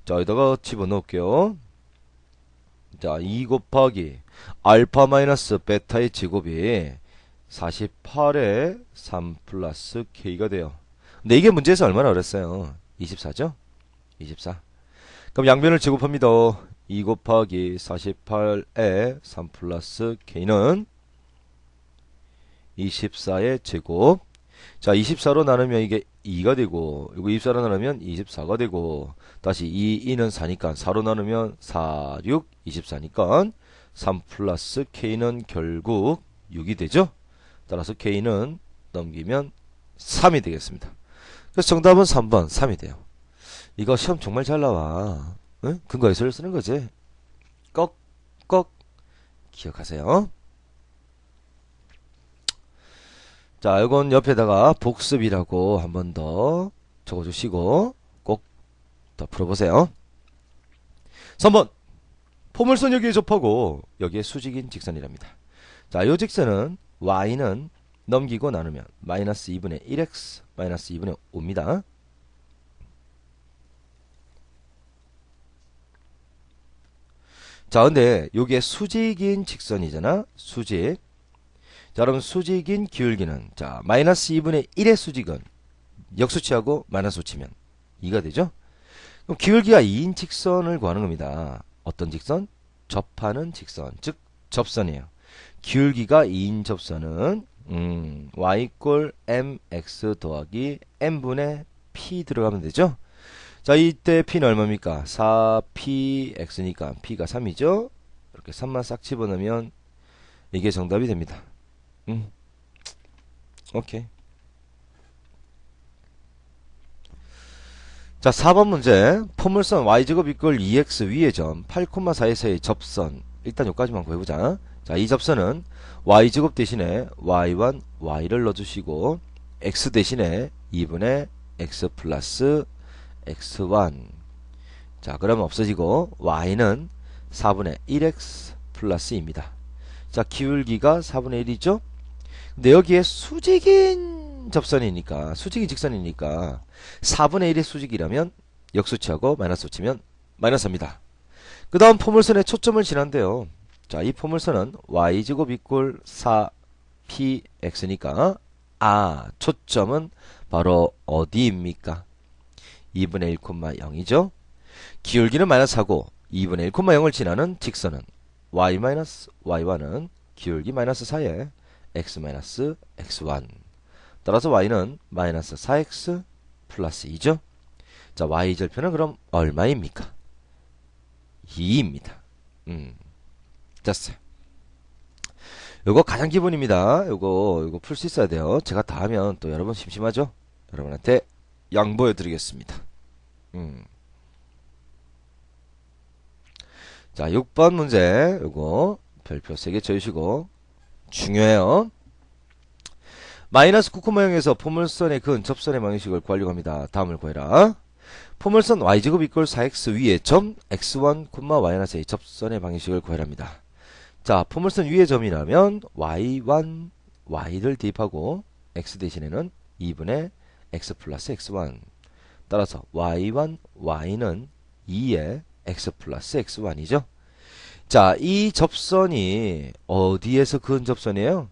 자, 여기다가 집어넣을게요. 자, 2 곱하기 알파 마이너스 베타의 제곱이 48에 3 플러스 k가 돼요. 근데 이게 문제에서 얼마나 어렸어요? 24죠? 24. 그럼 양변을 제곱합니다. 2 곱하기 48에 3 플러스 k는 24의 제곱. 자, 24로 나누면 이게 2가 되고, 이거 24로 나누면 24가 되고, 다시 2는 4니까 4로 나누면 4, 6, 24니까 3 플러스 k는 결국 6이 되죠. 따라서 k는 넘기면 3이 되겠습니다. 그래서 정답은 3번 3이 돼요. 이거 시험 정말 잘 나와. 응? 근거 예술을 쓰는 거지. 꼭 기억하세요. 자, 이건 옆에다가 복습이라고 한 번 더 적어주시고 꼭 더 풀어보세요. 3번 포물선 여기에 접하고 여기에 수직인 직선이랍니다. 자, 이 직선은 y는 넘기고 나누면 마이너스 2분의 1x 마이너스 2분의 5입니다. 자, 근데 요게 수직인 직선이잖아. 수직. 자, 그럼 수직인 기울기는 자, 마이너스 2분의 1의 수직은 역수치하고 마이너스 치면 2가 되죠. 그럼 기울기가 2인 직선을 구하는 겁니다. 어떤 직선? 접하는 직선, 즉 접선이에요. 기울기가 2인 접선은 y 꼴 mx 더하기 n분의 p 들어가면 되죠. 자, 이때 p는 얼마입니까? 4px니까 p가 3이죠. 이렇게 3만 싹 집어넣으면 이게 정답이 됩니다. 오케이. 자, 4번 문제. 포물선 y제곱 이꼴 2x 위의 점 8,4에서의 접선. 일단 여기까지만 구해보자. 자, 이 접선은 y제곱 대신에 y1, y를 넣어주시고 x 대신에 2분의 x 플러스 x1. 자, 그러면 없어지고 y는 4분의 1x 플러스 2입니다. 자, 기울기가 4분의 1이죠. 근데 여기에 수직인 접선이니까 수직인 직선이니까 4분의 1의 수직이라면 역수치하고 마이너스 치면 마이너스입니다. 그 다음 포물선에 초점을 지난대요. 자, 이 포물선은 y제곱 이꼴 4px니까 초점은 바로 어디입니까? 2분의 1,0이죠. 기울기는 마이너스하고 2분의 1,0을 지나는 직선은 y 마이너스 y1은 기울기 마이너스 4에 x 마이너스 x1. 따라서 y는 마이너스 4x 플러스 2죠. 자, y절편은 그럼 얼마입니까? 2입니다. 됐어요. 요거 가장 기본입니다. 요거 풀 수 있어야 돼요. 제가 다 하면 또 여러분 심심하죠? 여러분한테 양보해 드리겠습니다. 자, 6번 문제 요거 별표 3개 쳐주시고 중요해요. 마이너스 9,0에서 포물선의 근 접선의 방식을 구하려고 합니다. 다음을 구해라. 포물선 y제곱 이꼴 4x 위에 점 x1, y1의 접선의 방식을 구해랍니다. 자, 포물선 위의 점이라면 y1, y를 대입하고 x 대신에는 2분의 x 플러스 x1. 따라서 y1, y는 2의 x 플러스 x1이죠. 자, 이 접선이 어디에서 근 접선이에요?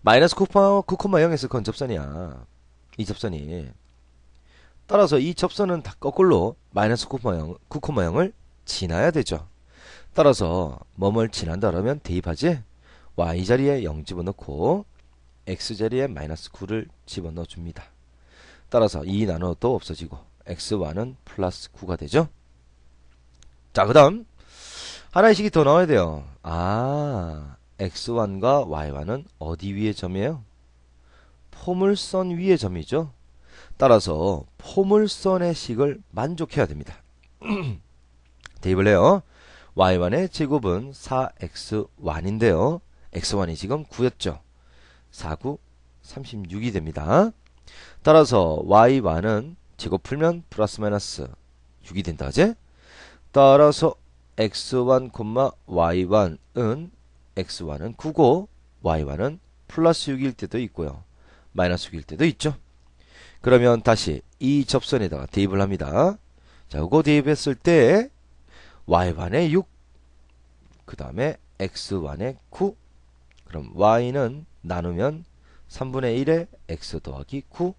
마이너스 9,0에서 근 접선이야. 이 접선이. 따라서 이 접선은 다 거꾸로 마이너스 9,0을 지나야 되죠. 따라서 뭐뭘 지난다 그러면 대입하지? y자리에 0 집어넣고 x자리에 마이너스 9를 집어넣어 줍니다. 따라서 2 나눠도 없어지고 x1은 플러스 9가 되죠. 자, 그 다음 하나의 식이 더 나와야 돼요. x1과 y1은 어디 위의 점이에요? 포물선 위의 점이죠. 따라서 포물선의 식을 만족해야 됩니다. 대입을 해요. y1의 제곱은 4x1인데요. x1이 지금 9였죠. 4, 9, 36이 됩니다. 따라서 y1은 제곱 풀면 플러스 마이너스 6이 된다 하지? 따라서 x1, y1은 x1은 9고 y1은 플러스 6일 때도 있고요. 마이너스 6일 때도 있죠. 그러면 다시 이 접선에다가 대입을 합니다. 자, 이거 대입했을 때 y1의 6, 그 다음에 x1의 9. 그럼 y는 나누면 3분의 1의 x 더하기 9.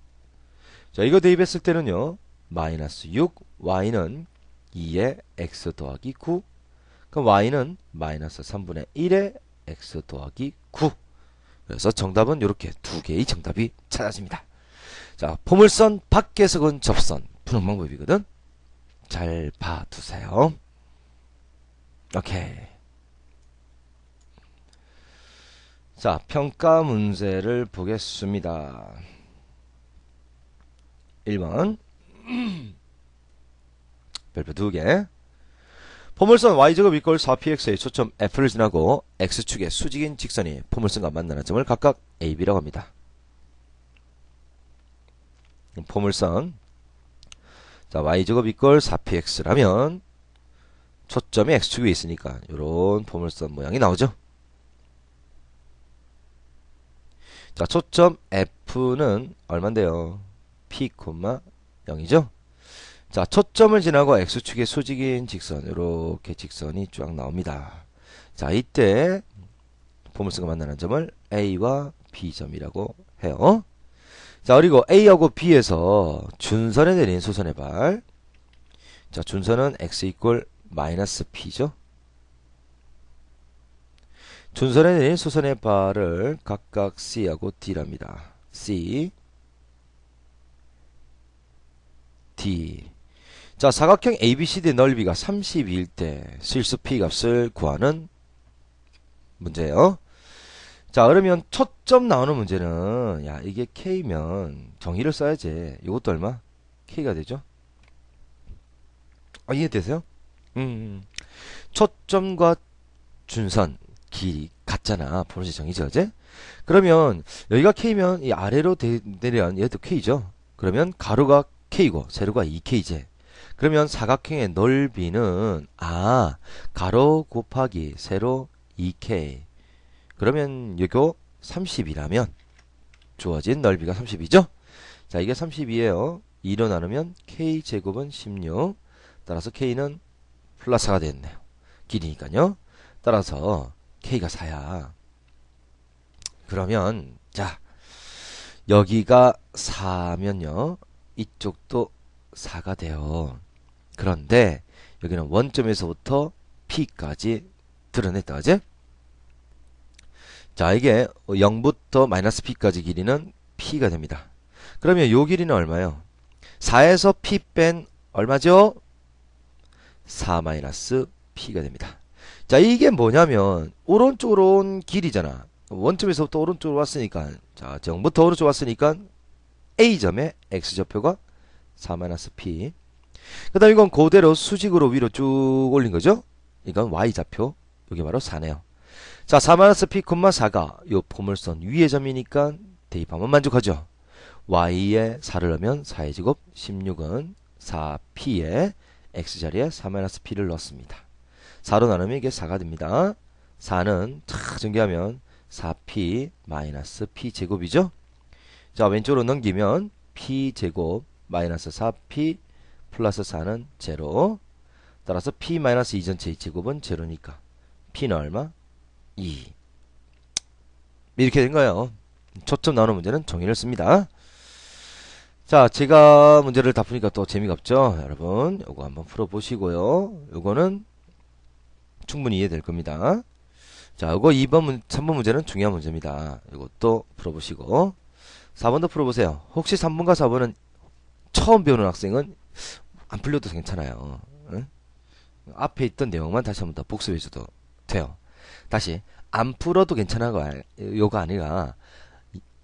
자, 이거 대입했을 때는요. 마이너스 6, y는 2의 x 더하기 9. 그럼 y는 마이너스 3분의 1의 x 더하기 9. 그래서 정답은 이렇게 두 개의 정답이 찾아집니다. 자, 포물선 밖에서 근 접선 푸는 방법이거든. 잘 봐두세요. 오케이. 자, 평가 문제를 보겠습니다. 1번 별표 2개. 포물선 y제곱 이꼴 4px의 초점 f를 지나고 x축의 수직인 직선이 포물선과 만나는 점을 각각 a, b라고 합니다. 포물선. 자, y제곱 이꼴 4px라면 초점이 x축 위에 있으니까 요런 포물선 모양이 나오죠. 자, 초점 F는 얼만데요? P, 0이죠? 자, 초점을 지나고 X축의 수직인 직선, 이렇게 직선이 쫙 나옵니다. 자, 이때 포물선과 만나는 점을 A와 B점이라고 해요. 자, 그리고 A하고 B에서 준선에 내린 소선의 발. 자, 준선은 X 이꼴 마이너스 P죠. 준선에 내린 소선의 발을 각각 C하고 D랍니다. C, D. 자, 사각형 ABCD 넓이가 32일 때 실수 P 값을 구하는 문제예요. 자, 그러면 초점 나오는 문제는, 야, 이게 K면 정의를 써야지. 이것도 얼마? K가 되죠? 이해되세요? 초점과 준선 길이 같잖아. 포물선 정의죠, 그제? 그러면 여기가 K면 이 아래로 내려간 얘도 K죠. 그러면 가로가 K고 세로가 2K제. 그러면 사각형의 넓이는 가로 곱하기 세로 2K. 그러면 요거 30이라면 주어진 넓이가 30이죠? 자, 이게 32예요. 2로 나누면 K제곱은 16. 따라서 K는 플러스 4가 됐네요. 길이니까요. 따라서 K가 4야. 그러면 자, 여기가 4면요. 이쪽도 4가 돼요. 그런데 여기는 원점에서부터 P까지 드러냈다. 그지? 자, 이게 0부터 마이너스 P까지 길이는 P가 됩니다. 그러면 요 길이는 얼마요? 4에서 P 뺀 얼마죠? 4 마이너스 P가 됩니다. 자, 이게 뭐냐면 오른쪽으로 온 길이잖아. 원점에서부터 오른쪽으로 왔으니까, 자, 0부터 오른쪽 왔으니까 A점의 X좌표가 4-P. 그 다음 이건 그대로 수직으로 위로 쭉 올린 거죠? 이건 Y좌표. 이게 바로 4네요. 자, 4-P, 4가 요 포물선 위의 점이니까 대입하면 만족하죠. Y에 4를 넣으면 4의 제곱, 16은 4P에 X자리에 4-P를 넣습니다. 4로 나누면 이게 4가 됩니다. 4는 탁 전개하면 4P 마이너스 P 제곱이죠. 자, 왼쪽으로 넘기면 P 제곱 마이너스 4P 플러스 4는 제로. 따라서 P 마이너스 2 전체 2제곱은 제로니까 P는 얼마? 2. 이렇게 된 거예요. 초점 나오는 문제는 정의를 씁니다. 자, 제가 문제를 다 푸니까 또 재미가 없죠? 여러분, 요거 한번 풀어보시고요. 요거는 충분히 이해될 겁니다. 자, 요거 2번, 3번 문제는 중요한 문제입니다. 요것도 풀어보시고 4번도 풀어보세요. 혹시 3번과 4번은 처음 배우는 학생은 안 풀려도 괜찮아요. 응? 앞에 있던 내용만 다시 한번 더 복습해줘도 돼요. 다시 안 풀어도 괜찮아가 요가 아니라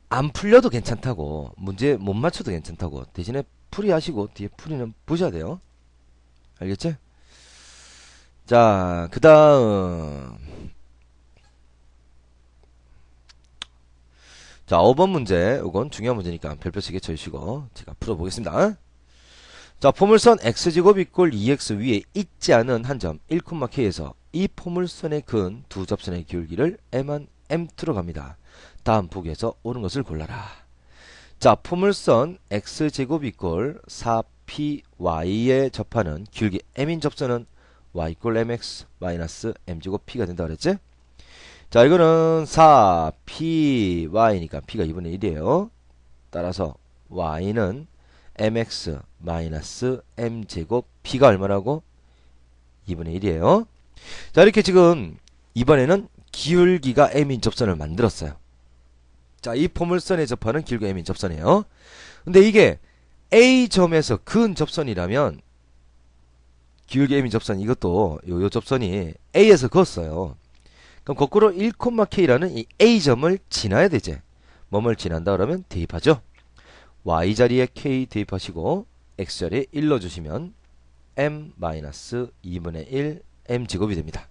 안 풀려도 괜찮다고, 문제 못 맞춰도 괜찮다고, 대신에 풀이하시고 뒤에 풀이는 보셔야 돼요. 알겠지? 자, 그 다음 자, 5번 문제. 이건 중요한 문제니까 별표 3개 쳐주시고 제가 풀어보겠습니다. 자, 포물선 x제곱 이꼴 2x 위에 있지 않은 한 점 1,k에서 이 포물선의 근 두 접선의 기울기를 m2로 갑니다. 다음 보기에서 옳은 것을 골라라. 자, 포물선 x제곱 이꼴 4py에 접하는 기울기 m인 접선은 y 이꼴 mx 마이너스 m제곱 p가 된다 그랬지? 자, 이거는 4py니까 p가 2분의 1이에요. 따라서 y는 mx 마이너스 m제곱 p가 얼마라고? 2분의 1이에요. 자, 이렇게 지금 이번에는 기울기가 m인 접선을 만들었어요. 자, 이 포물선에 접하는 기울기 m인 접선이에요. 근데 이게 A점에서 근 접선이라면 기울기 m인 접선, 이것도 요 접선이 A에서 그었어요. 그럼 거꾸로 1,K라는 이 A점을 지나야 되지. 뭐를 지난다 그러면 대입하죠. Y자리에 K 대입하시고 X자리에 1 넣어주시면 M-2분의 1 M제곱이 됩니다.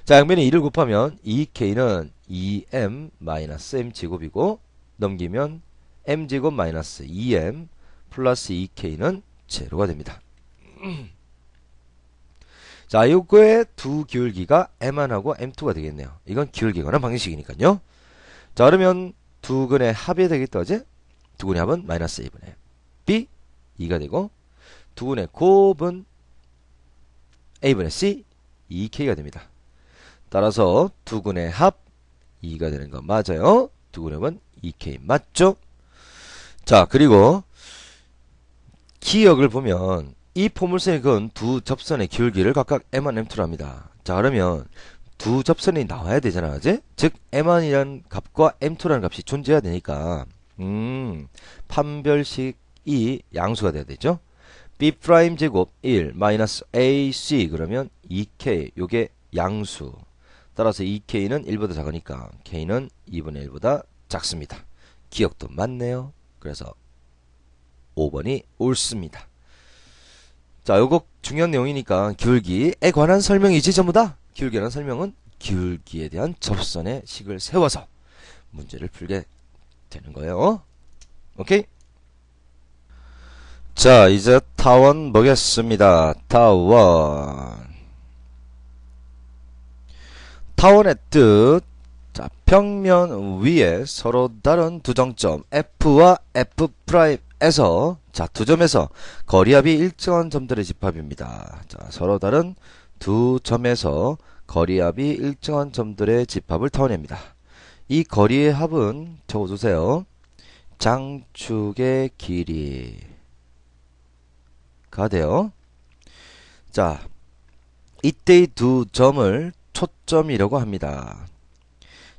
자, 양변에 2를 곱하면 2K는 2M-M제곱이고 넘기면 M제곱 마이너스 2M 플러스 2k는 제로가 됩니다. 자, 요거의 두 기울기가 m1하고 m2가 되겠네요. 이건 기울기 관한 방식이니까요. 자, 그러면 두 근의 합이 되겠다, 그지? 두 근의 합은 마이너스 a분의 b, 2가 되고, 두 근의 곱은 a분의 c, 2k가 됩니다. 따라서 두 근의 합, 2가 되는 건 맞아요. 두 근의 합은 2k 맞죠? 자, 그리고 기역을 보면 이 포물선이 그은 두 접선의 기울기를 각각 m1, m2로 합니다. 자, 그러면 두 접선이 나와야 되잖아, 그지? 즉 m1이라는 값과 m2라는 값이 존재해야 되니까 판별식이 양수가 돼야 되죠. b' 제곱 1 마이너스 ac 그러면 2k 요게 양수. 따라서 2k는 1보다 작으니까 k는 2분의 1보다 작습니다. 기억도 맞네요. 그래서 5번이 옳습니다. 자, 요거 중요한 내용이니까 기울기에 관한 설명이지 전부 다. 기울기에 관한 설명은 기울기에 대한 접선의 식을 세워서 문제를 풀게 되는 거예요. 오케이? 자, 이제 타원 보겠습니다. 타원의 뜻. 자, 평면 위에 서로 다른 두 정점 F와 F'에서 자, 두 점에서 거리합이 일정한 점들의 집합입니다. 자, 서로 다른 두 점에서 거리합이 일정한 점들의 집합을 타원입니다. 이 거리의 합은 적어주세요. 장축의 길이가 돼요. 자, 이때의 두 점을 초점이라고 합니다.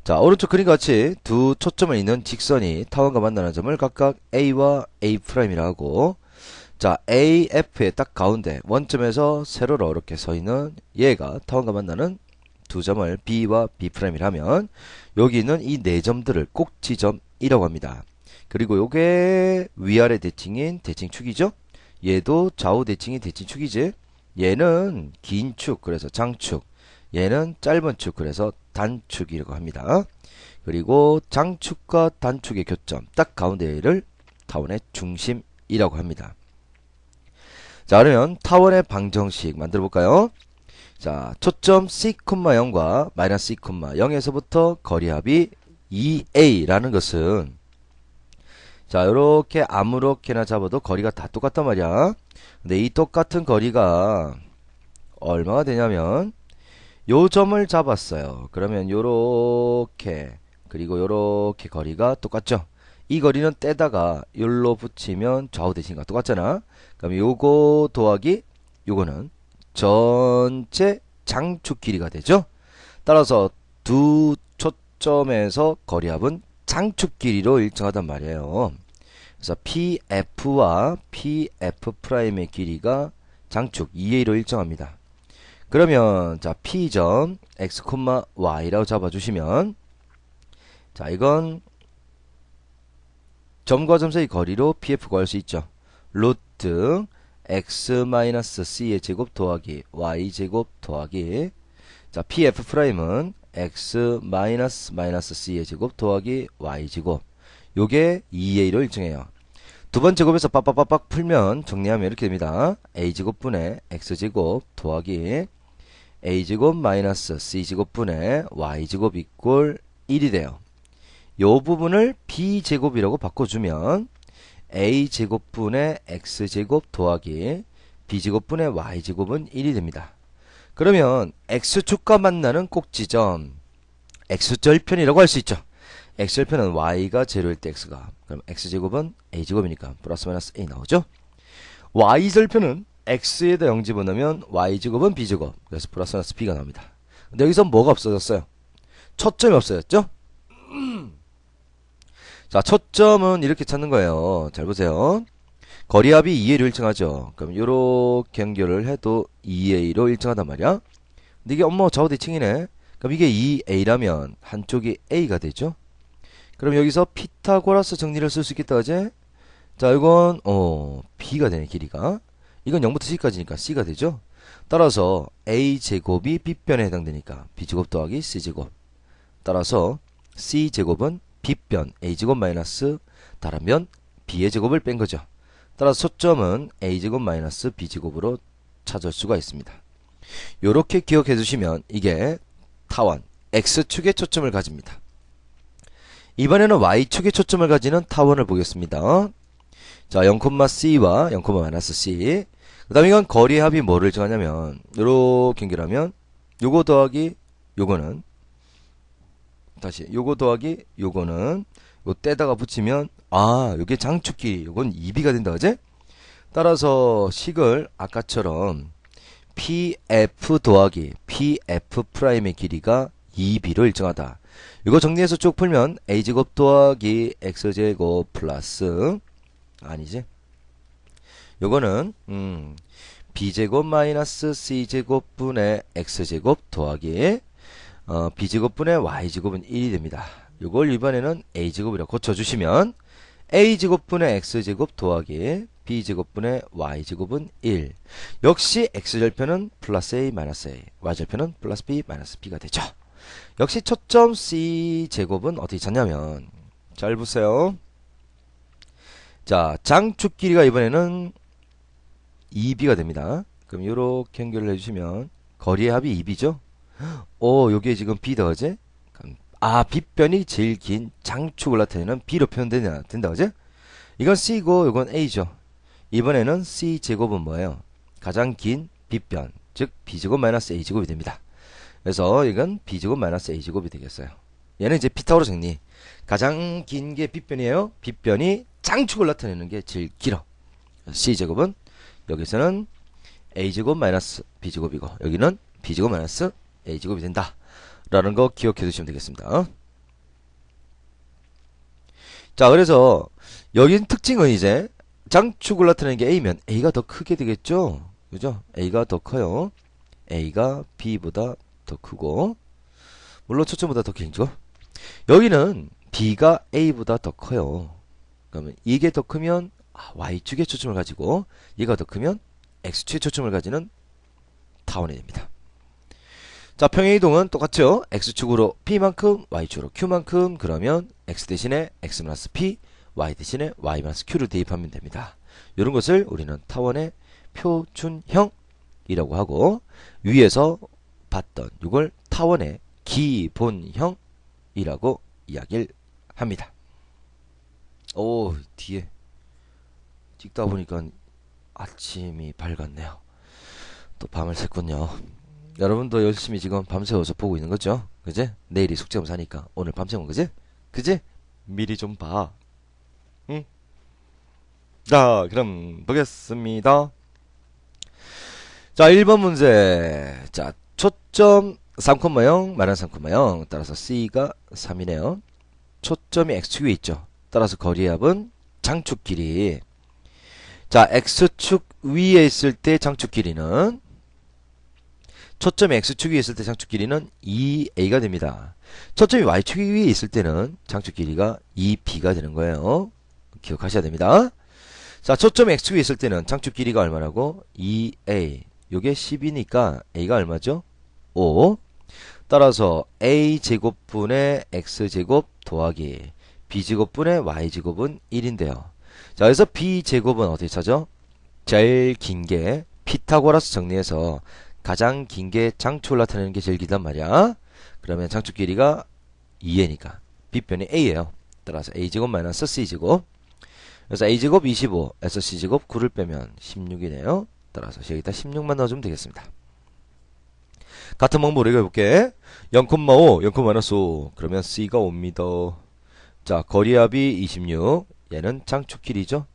자, 오른쪽 그림과 같이 두 초점을 있는 직선이 타원과 만나는 점을 각각 A와 A'이라 하고, 자, AF의 딱 가운데 원점에서 세로로 이렇게 서 있는 얘가 타원과 만나는 두 점을 B와 B'이라 하면 여기 있는 이 네 점들을 꼭지점이라고 합니다. 그리고 요게 위아래 대칭인 대칭축이죠. 얘도 좌우 대칭인 대칭축이지. 얘는 긴 축, 그래서 장축. 얘는 짧은 축, 그래서 단축이라고 합니다. 그리고 장축과 단축의 교점, 딱 가운데를 타원의 중심이라고 합니다. 자, 그러면 타원의 방정식 만들어 볼까요? 자, 초점 C,0과 마이너스 C,0에서부터 거리합이 2a라는 것은 자, 요렇게 아무렇게나 잡아도 거리가 다 똑같단 말이야. 근데 이 똑같은 거리가 얼마가 되냐면 요 점을 잡았어요. 그러면 요렇게 그리고 요렇게 거리가 똑같죠. 이 거리는 떼다가 요로 붙이면 좌우 대칭과 똑같잖아. 그럼 요거 더하기 요거는 전체 장축 길이가 되죠. 따라서 두 초점에서 거리합은 장축 길이로 일정하단 말이에요. 그래서 PF와 PF'의 길이가 장축 2a로 일정합니다. 그러면 자, P점 x, y라고 잡아주시면 자, 이건 점과 점 사이 거리로 PF 구할 수 있죠. 루트 x-c의 제곱 더하기 y 제곱 더하기 자, PF'은 x-c의 제곱 더하기 y 제곱 요게 2a로 일정해요. 두 번째 곱에서 빡빡빡빡 풀면 정리하면 이렇게 됩니다. a제곱분의 x제곱 더하기 a제곱 마이너스 c제곱분의 y제곱 이꼴 1이 돼요. 요 부분을 b제곱이라고 바꿔주면 a제곱분의 x제곱 더하기 b제곱분의 y제곱은 1이 됩니다. 그러면 x축과 만나는 꼭지점 x절편이라고 할 수 있죠. x절편은 y가 제로일 때 x가 그럼 x제곱은 a제곱이니까 플러스 마이너스 a 나오죠. y절편은 x에다 0 집어넣으면 y제곱은 b제곱 그래서 플러스 마이너스 b가 나옵니다. 근데 여기서 뭐가 없어졌어요? 초점이 없어졌죠? 자, 초점은 이렇게 찾는 거예요. 잘 보세요. 거리합이 2a로 일정하죠. 그럼 요렇게 연결을 해도 2a로 일정하단 말이야. 근데 이게 좌우 대칭이네. 그럼 이게 2a라면 한쪽이 a가 되죠. 그럼 여기서 피타고라스 정리를 쓸 수 있겠다, 그제? 자, 이건 b가 되네, 길이가. 이건 0부터 c까지니까 c가 되죠. 따라서 a제곱이 b변에 해당되니까 b제곱 더하기 c제곱. 따라서 c제곱은 b변 a제곱 마이너스 다른 변 b의 제곱을 뺀 거죠. 따라서 초점은 a제곱 마이너스 b제곱으로 찾을 수가 있습니다. 요렇게 기억해 주시면 이게 타원 x축에 초점을 가집니다. 이번에는 y축에 초점을 가지는 타원을 보겠습니다. 자, 0,c와 0,-c. 그 다음에 이건 거리의 합이 뭐를 정하냐면 요렇게 연결하면 요거 더하기 요거는 다시 요거 더하기 요거는 요 떼다가 붙이면 요게 장축끼리 요건 2b가 된다 그제? 따라서 식을 아까처럼 pf 더하기 pf 프라임의 길이가 2b로 일정하다. 이거 정리해서 쭉 풀면 a제곱 더하기 x제곱 플러스 아니지? 요거는 b제곱 마이너스 c제곱 분의 x제곱 더하기 b제곱 분의 y제곱은 1이 됩니다. 요걸 이번에는 a제곱이라고 고쳐주시면 a제곱 분의 x제곱 더하기 b제곱분의 y제곱은 1. 역시 x절편은 플러스 a 마이너스 a, y절편은 플러스 b 마이너스 b가 되죠. 역시 초점 c제곱은 어떻게 찾냐면 잘 보세요. 자, 장축 길이가 이번에는 2b가 됩니다. 그럼 요렇게 연결을 해주시면 거리의 합이 2b죠. 요게 지금 b 더하지? 빗변이 제일 긴 장축을 나타내는 b로 표현된다 그지? 이건 c고 이건 a죠. 이번에는 c제곱은 뭐예요? 가장 긴 빗변, 즉 b제곱 마이너스 a제곱이 됩니다. 그래서 이건 b제곱 마이너스 a제곱이 되겠어요. 얘는 이제 피타고라 정리. 가장 긴 게 빗변이에요. 빗변이 장축을 나타내는 게 제일 길어. c제곱은 여기서는 a제곱 마이너스 b제곱이고 여기는 b제곱 마이너스 a제곱이 된다 라는 거 기억해 두시면 되겠습니다. 자, 그래서 여기 특징은 이제 장축을 나타내는 게 a면 a가 더 크게 되겠죠. 그죠? a가 더 커요. a가 b보다 더 크고 물론 초점보다 더 길죠. 여기는 b가 a보다 더 커요. 그러면 이게 더 크면 y축에 초점을 가지고 얘가 더 크면 x축에 초점을 가지는 타원이 됩니다. 자, 평행이동은 똑같죠. x축으로 p만큼 y축으로 q만큼 그러면 x 대신에 x-p y 대신에 y-q를 대입하면 됩니다. 이런 것을 우리는 타원의 표준형이라고 하고 위에서 봤던 이걸 타원의 기본형이라고 이야기를 합니다. 뒤에 찍다 보니까 아침이 밝았네요. 또 밤을 샜군요. 여러분도 열심히 지금 밤새워서 보고 있는 거죠? 그제? 내일이 숙제검사니까 오늘 밤새운 거지? 그지? 미리 좀 봐. 응? 자, 그럼 보겠습니다. 자, 1번 문제. 자, 초점 3,0 마이너스 3,0 따라서 C가 3이네요. 초점이 X축 위에 있죠. 따라서 거리의 합은 장축 길이. 자, X축 위에 있을 때 장축 길이는 초점이 X축 위에 있을 때 장축 길이는 2A가 됩니다. 초점이 Y축 위에 있을 때는 장축 길이가 2B가 되는 거예요. 기억하셔야 됩니다. 자, 초점이 X축 위에 있을 때는 장축 길이가 얼마라고? 2A. 요게 10이니까 A가 얼마죠? 5. 따라서 A제곱분의 X제곱 더하기 B제곱분의 Y제곱은 1인데요. 자, 그래서 B제곱은 어떻게 찾죠? 제일 긴 게 피타고라스 정리해서 가장 긴 게 장축을 나타내는 게 제일 길단 말이야. 그러면 장축 길이가 2A니까 B변이 A예요. 따라서 A제곱 마이너스 C제곱. 그래서 A제곱 25에서 C제곱 9를 빼면 16이네요. 따라서 여기다 16만 넣어주면 되겠습니다. 같은 방법으로 우리가 해볼게. 0,5, 0,-5 그러면 C가 5m. 자, 거리합이 26. 얘는 장축 길이죠.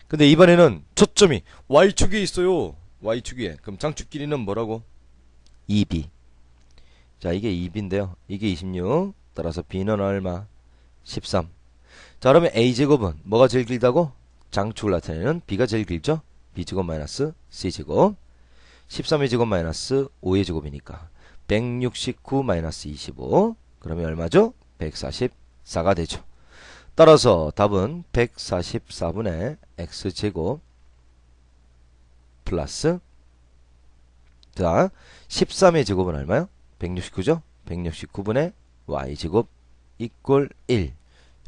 근데 이번에는 초점이 Y축에 있어요. Y축 위에. 그럼 장축 길이는 뭐라고? 2B. 자, 이게 2B인데요. 이게 26. 따라서 B는 얼마? 13. 자, 그러면 A제곱은 뭐가 제일 길다고? 장축을 나타내는 B가 제일 길죠? B제곱 마이너스 C제곱. 13의 제곱 마이너스 5의 제곱이니까 169 마이너스 25. 그러면 얼마죠? 144가 되죠. 따라서 답은 144분의 X제곱 플러스 자 13의 제곱은 얼마요? 169죠? 169분의 Y제곱 이꼴 1.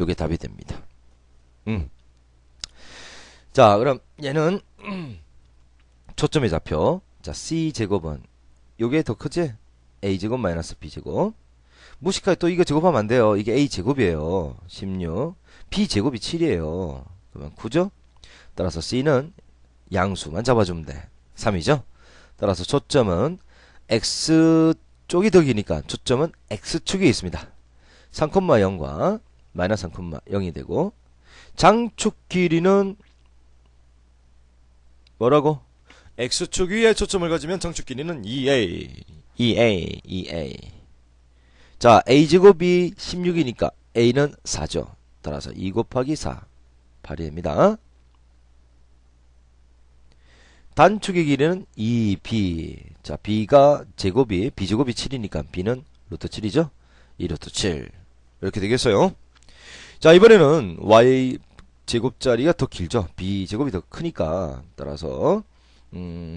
요게 답이 됩니다. 자, 그럼 얘는 초점의 좌표. 자, C제곱은 요게 더 크지? A제곱 마이너스 B제곱. 무식하게 또 이거 제곱하면 안 돼요. 이게 A제곱이에요. 16. B제곱이 7이에요. 그러면 9죠? 따라서 C는 양수만 잡아주면 돼. 3이죠? 따라서 초점은 X쪽이 더 기니까 초점은 X축에 있습니다. 3,0과 마이너스 3,0이 되고, 장축 길이는 뭐라고? X축 위에 초점을 가지면 장축 길이는 2A. 2A, 2A. 자, A제곱이 16이니까 A는 4죠. 따라서 2 곱하기 4. 8이 됩니다. 단축의 길이는 2B. 자, B가 제곱이, B제곱이 7이니까 B는 루트 7이죠? 2 루트 7. 이렇게 되겠어요. 자, 이번에는 Y 제곱자리가 더 길죠. B제곱이 더 크니까. 따라서,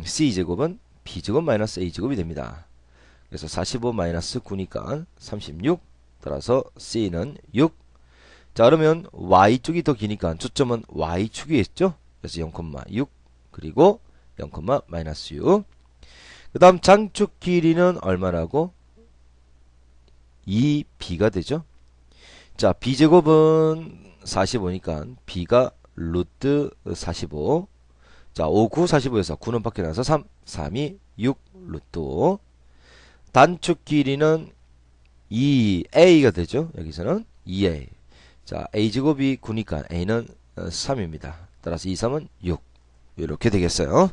C제곱은 B제곱 마이너스 A제곱이 됩니다. 그래서 45 마이너스 9니까 36. 따라서 C는 6. 자, 그러면 Y쪽이 더 기니까 초점은 Y축이 있죠? 그래서 0,6. 그리고 0, 마이너스 6. 그 다음 장축 길이는 얼마라고? 2B가 되죠? 자, B제곱은 45니까 B가 루트 45. 자, 5, 9, 45에서 9는 밖에 나서 3, 3이 6 루트 5. 단축 길이는 2A가 되죠? 여기서는 2A. 자, A제곱이 9니까 A는 3입니다. 따라서 2, 3은 6. 이렇게 되겠어요.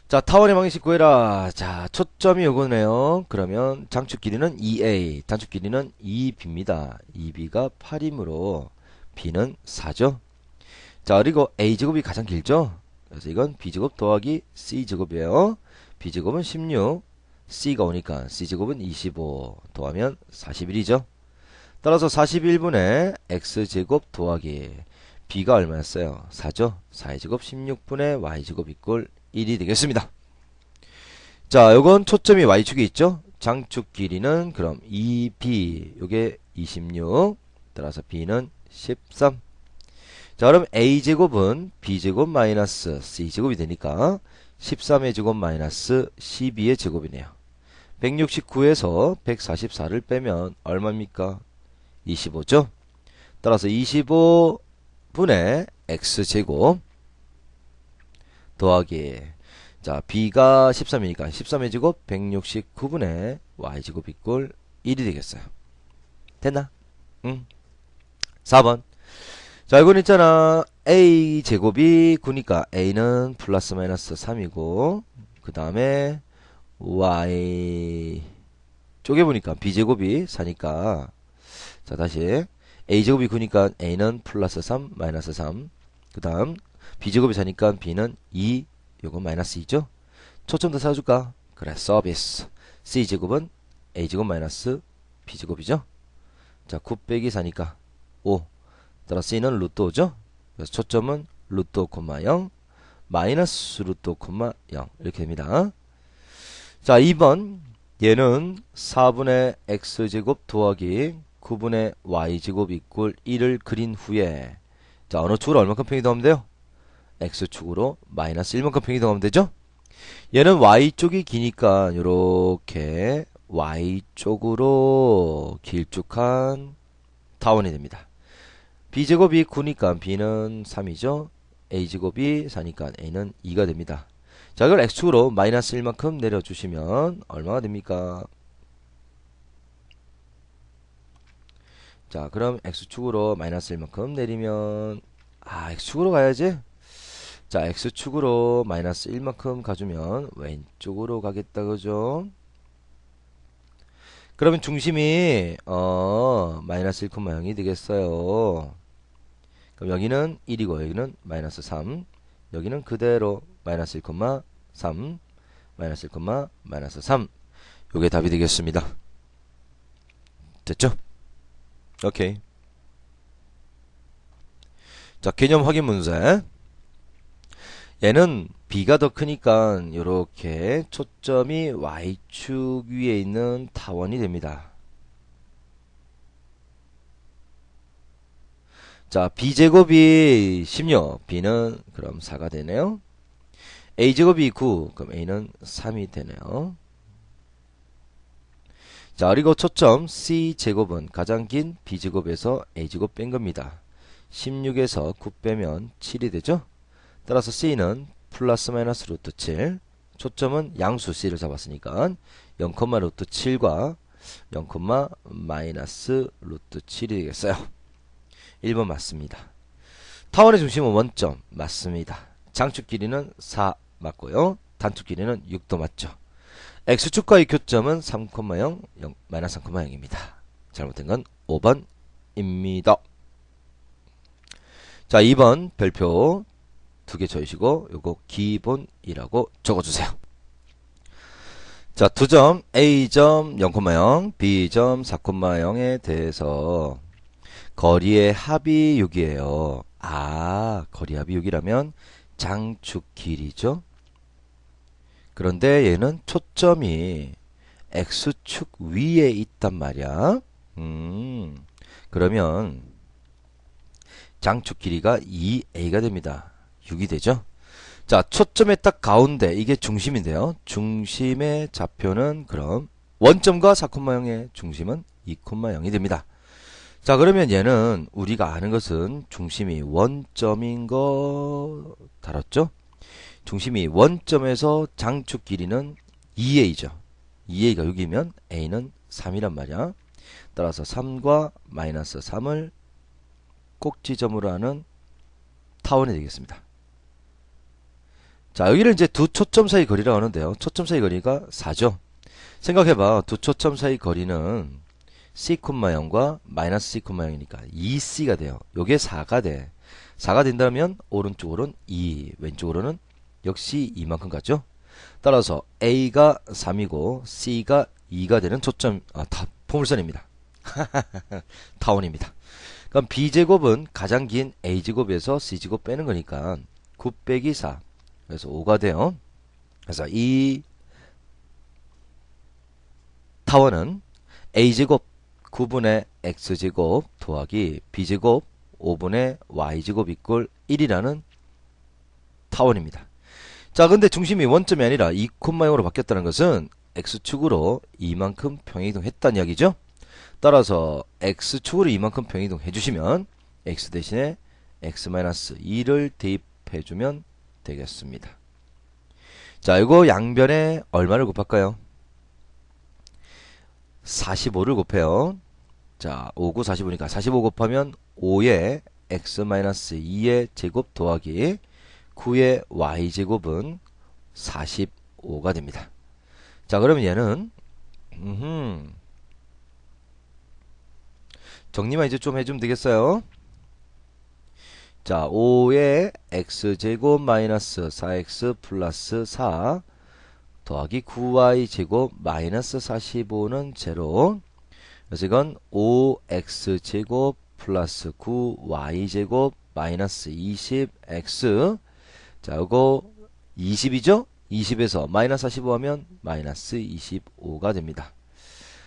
자, 타원의 방식 구해라. 자, 초점이 요거네요. 그러면 장축 길이는 2A, 단축 길이는 2B입니다. 2B가 8이므로 B는 4죠. 자, 그리고 A제곱이 가장 길죠. 그래서 이건 B제곱 더하기 C제곱이에요. B제곱은 16, C가 오니까 C제곱은 25 더하면 41이죠. 따라서 41분의 X제곱 더하기 B가 얼마였어요? 4죠. 4의 제곱 16분의 Y제곱 이꼴 1이 되겠습니다. 자, 요건 초점이 Y축에 있죠? 장축 길이는 그럼 2B, 요게 26. 따라서 B는 13. 자, 그럼 A제곱은 B제곱 마이너스 C제곱이 되니까 13의 제곱 마이너스 12의 제곱이네요. 169에서 144를 빼면 얼마입니까? 25죠? 따라서 25분의 X제곱 더하기, 자, B가 13이니까 13의 제곱 169분의 Y제곱 이꼴 1이 되겠어요. 됐나? 응. 4번. 자, 이건 있잖아. A제곱이 9니까 A는 플러스 마이너스 3이고, 그 다음에 Y 쪽에 보니까 B제곱이 4니까, 자, 다시 A제곱이 9니까 A는 플러스 3, 마이너스 3. 그 다음 B제곱이 4니까 B는 2, 요건 마이너스 2죠? 초점 더 사줄까? 그래, 서비스. C제곱은 A제곱 마이너스 B제곱이죠? 자, 9 빼기 4니까 5. 따라 C는 루트 5죠? 그래서 초점은 루트 5, 0, 마이너스 루트 5, 0. 이렇게 됩니다. 자, 2번. 얘는 4분의 X제곱 더하기 9분의 Y제곱 이꼴 1을 그린 후에, 자, 어느 축으로 얼마큼 평이 더하면 돼요? X축으로 마이너스 1만큼 평이 더하면 되죠? 얘는 Y쪽이 기니까 요렇게 Y쪽으로 길쭉한 타원이 됩니다. B제곱이 9니까 B는 3이죠? A제곱이 4니까 A는 2가 됩니다. 자, 이걸 X축으로 마이너스 1만큼 내려주시면 얼마가 됩니까? 자, 그럼 X축으로 마이너스 1만큼 내리면, X축으로 가야지? 자, X축으로 마이너스 1만큼 가주면 왼쪽으로 가겠다, 그죠? 그러면 중심이, 마이너스 1,0이 되겠어요. 그럼 여기는 1이고, 여기는 마이너스 3. 여기는 그대로 마이너스 1,3, 마이너스 1, 마이너스 3. 요게 답이 되겠습니다. 됐죠? 오케이. 자, 개념 확인 문제. 얘는 B가 더 크니까 요렇게 초점이 Y축 위에 있는 타원이 됩니다. 자, b제곱이 16, b는 그럼 4가 되네요. a제곱이 9, 그럼 a는 3이 되네요. 자, 그리고 초점 c제곱은 가장 긴 b제곱에서 a제곱 뺀 겁니다. 16에서 9 빼면 7이 되죠. 따라서 c는 플러스 마이너스 루트 7, 초점은 양수 c를 잡았으니까 0, 루트 7과 0, 마이너스 루트 7이 되겠어요. 1번 맞습니다. 타원의 중심은 원점 맞습니다. 장축 길이는 4 맞고요. 단축 길이는 6도 맞죠. X축과의 교점은 3,0, 마이너스 3,0입니다. 잘못된 건 5번입니다. 자, 2번 별표 2개 쳐주시고 요거 기본이라고 적어주세요. 자, 2점 A점 0,0, B점 4,0에 대해서 거리의 합이 6이에요. 아, 거리 합이 6이라면 장축 길이죠. 그런데 얘는 초점이 X축 위에 있단 말이야. 그러면 장축 길이가 2A가 됩니다. 6이 되죠. 자, 초점의 딱 가운데 이게 중심인데요. 중심의 좌표는 그럼 원점과 4,0의 중심은 2,0이 됩니다. 자, 그러면 얘는 우리가 아는 것은 중심이 원점인 거 다뤘죠? 중심이 원점에서 장축 길이는 2a죠. 2a가 6이면 a는 3이란 말이야. 따라서 3과 마이너스 3을 꼭지점으로 하는 타원이 되겠습니다. 자, 여기를 이제 두 초점 사이 거리라고 하는데요. 초점 사이 거리가 4죠. 생각해봐. 두 초점 사이 거리는 C,0과 마이너스 C,0이니까 2C가 돼요. 요게 4가 돼. 4가 된다면 오른쪽으로는 2, 왼쪽으로는 역시 이만큼 가죠. 따라서 A가 3이고 C가 2가 되는 초점, 포물선입니다. 타원입니다. 그럼 B제곱은 가장 긴 A제곱에서 C제곱 빼는 거니까 9 빼기 4. 그래서 5가 돼요. 그래서 이 타원은 A제곱 9분의 X제곱 더하기 B제곱 5분의 Y제곱 이꼴 1이라는 타원입니다. 자, 근데 중심이 원점이 아니라 2,0으로 바뀌었다는 것은 X축으로 이만큼 평행이동 했다는 이야기죠. 따라서 X축으로 이만큼 평행이동 해주시면 X 대신에 X-2를 대입해주면 되겠습니다. 자, 이거 양변에 얼마를 곱할까요? 45를 곱해요. 자, 5, 9, 45니까 45 곱하면 5의 X-2의 제곱 더하기 9의 Y제곱은 45가 됩니다. 자, 그러면 얘는 정리만 이제 좀 해주면 되겠어요. 자, 5의 X제곱 마이너스 4X 플러스 4 더하기 9Y제곱 마이너스 45는 제로. 그래서 이건 5X제곱 플러스 9Y제곱 마이너스 20X. 자, 이거 20이죠? 20에서 마이너스 45 하면 마이너스 25가 됩니다.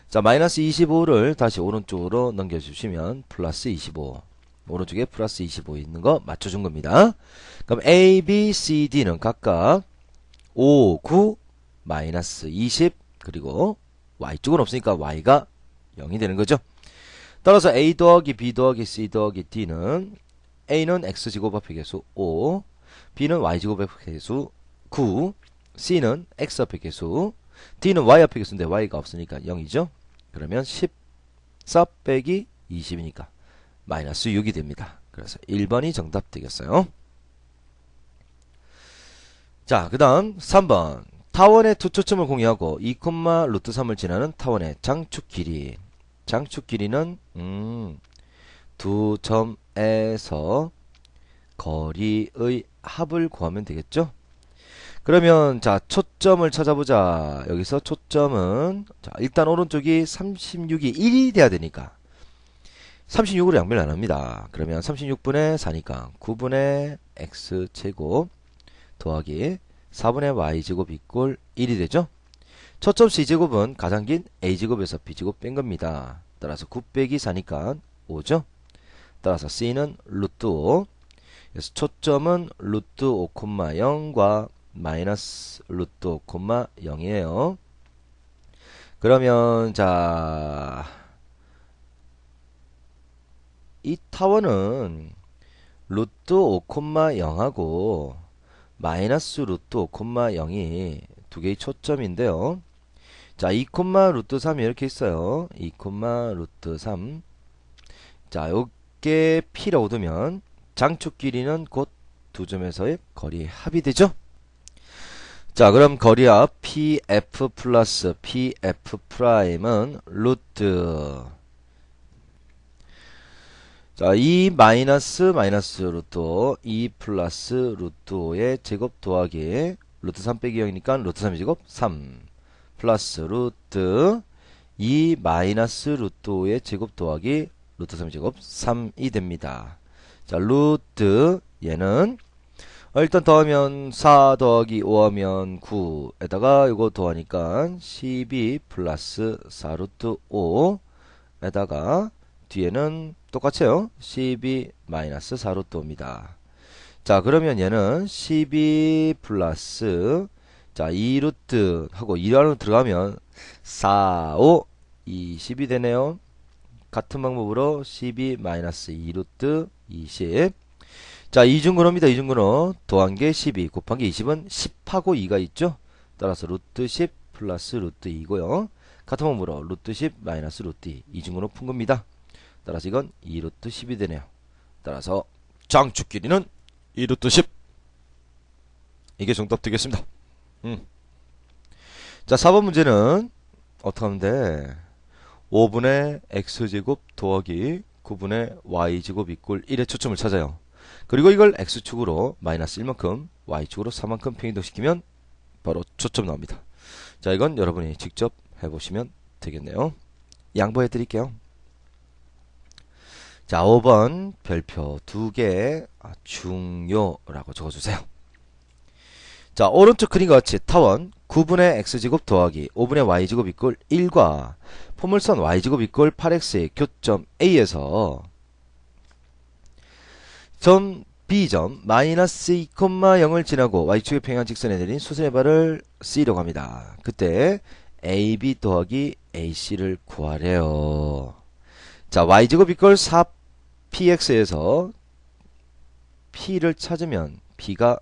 자, 마이너스 25를 다시 오른쪽으로 넘겨주시면 플러스 25. 오른쪽에 플러스 25 있는 거 맞춰준 겁니다. 그럼 A, B, C, D는 각각 5, 9, 마이너스 20, 그리고 Y쪽은 없으니까 Y가 0이 되는 거죠. 따라서 A 더하기 B 더하기 C 더하기 D는 A는 X제곱 합의 개수 5, B는 Y제곱 합의 개수 9, C는 X 합의 개수, D는 Y 합의 개수인데 Y가 없으니까 0이죠. 그러면 14 빼기 20이니까 마이너스 6이 됩니다. 그래서 1번이 정답 되겠어요. 자, 그 다음 3번. 타원의 두 초점을 공유하고 2, 루트 3을 지나는 타원의 장축 길이. 장축 길이는 두 점에서 거리의 합을 구하면 되겠죠. 그러면 자, 초점을 찾아보자. 여기서 초점은 자, 일단 오른쪽이 36이 1이 돼야 되니까 36으로 양변을 안 합니다. 그러면 36분의 4니까 9분의 X제곱 더하기 4분의 Y제곱 이꼴 1이 되죠. 초점 C제곱은 가장 긴 A제곱에서 B제곱 뺀 겁니다. 따라서 9 빼기 4니까 5죠. 따라서 C는 루트 5. 그래서 초점은 루트 5,0과 마이너스 루트 5,0이에요. 그러면 자, 이 타원은 루트 5,0하고 마이너스 루트 5,0이 두 개의 초점인데요. 자, 2, 루트 3 이렇게 있어요. 2, 루트 3. 자, 요게 P라고 두면 장축 길이는 곧 두 점에서의 거리의 합이 되죠. 자, 그럼 거리합 PF 플러스 PF 프라임은 루트, 자, 2 마이너스 마이너스 루트 5, 2 플러스 루트 5의 제곱 더하기 루트 3 빼기 0이니까 루트 3의 제곱 3 플러스 루트 2 마이너스 루트 5의 제곱 더하기 루트 3의 제곱 3이 됩니다. 자, 루트 얘는 일단 더하면 4 더하기 5 하면 9에다가 이거 더하니까 12 플러스 4 루트 5에다가 뒤에는 똑같아요. 12 마이너스 4 루트 5입니다. 자, 그러면 얘는 12 플러스 자, 2 루트 하고 2 안으로 들어가면 4, 5, 20이 되네요. 같은 방법으로 12 마이너스 2 루트 20. 자, 이중근호입니다. 이중근호. 더한 게 12, 곱한 게 20은 10하고 2가 있죠. 따라서 루트 10 플러스 루트 2고요. 같은 방법으로 루트 10 마이너스 루트 2. 이중근호 푼 겁니다. 따라서 이건 2 루트 10이 되네요. 따라서 장축 길이는 2 루트 10. 이게 정답 되겠습니다. 자, 4번 문제는 어떻게 하면 돼? 5분의 x제곱 더하기 9분의 y제곱 이꼴 1의 초점을 찾아요. 그리고 이걸 x축으로 마이너스 1만큼 y축으로 4만큼 평이동시키면 바로 초점 나옵니다. 자, 이건 여러분이 직접 해보시면 되겠네요. 양보해 드릴게요. 자, 5번 별표 2개 중요라고 적어주세요. 자, 오른쪽 그림과 같이 타원 9분의 x제곱 더하기 5분의 y제곱 이꼴 1과 포물선 y제곱 이꼴 8x의 교점 A에서 점 B점 마이너스 2,0을 지나고 y축의 평행 직선에 내린 수선의 발을 C라고 합니다. 그때 AB 더하기 AC를 구하래요. 자, y제곱 이꼴 4px에서 P를 찾으면 B가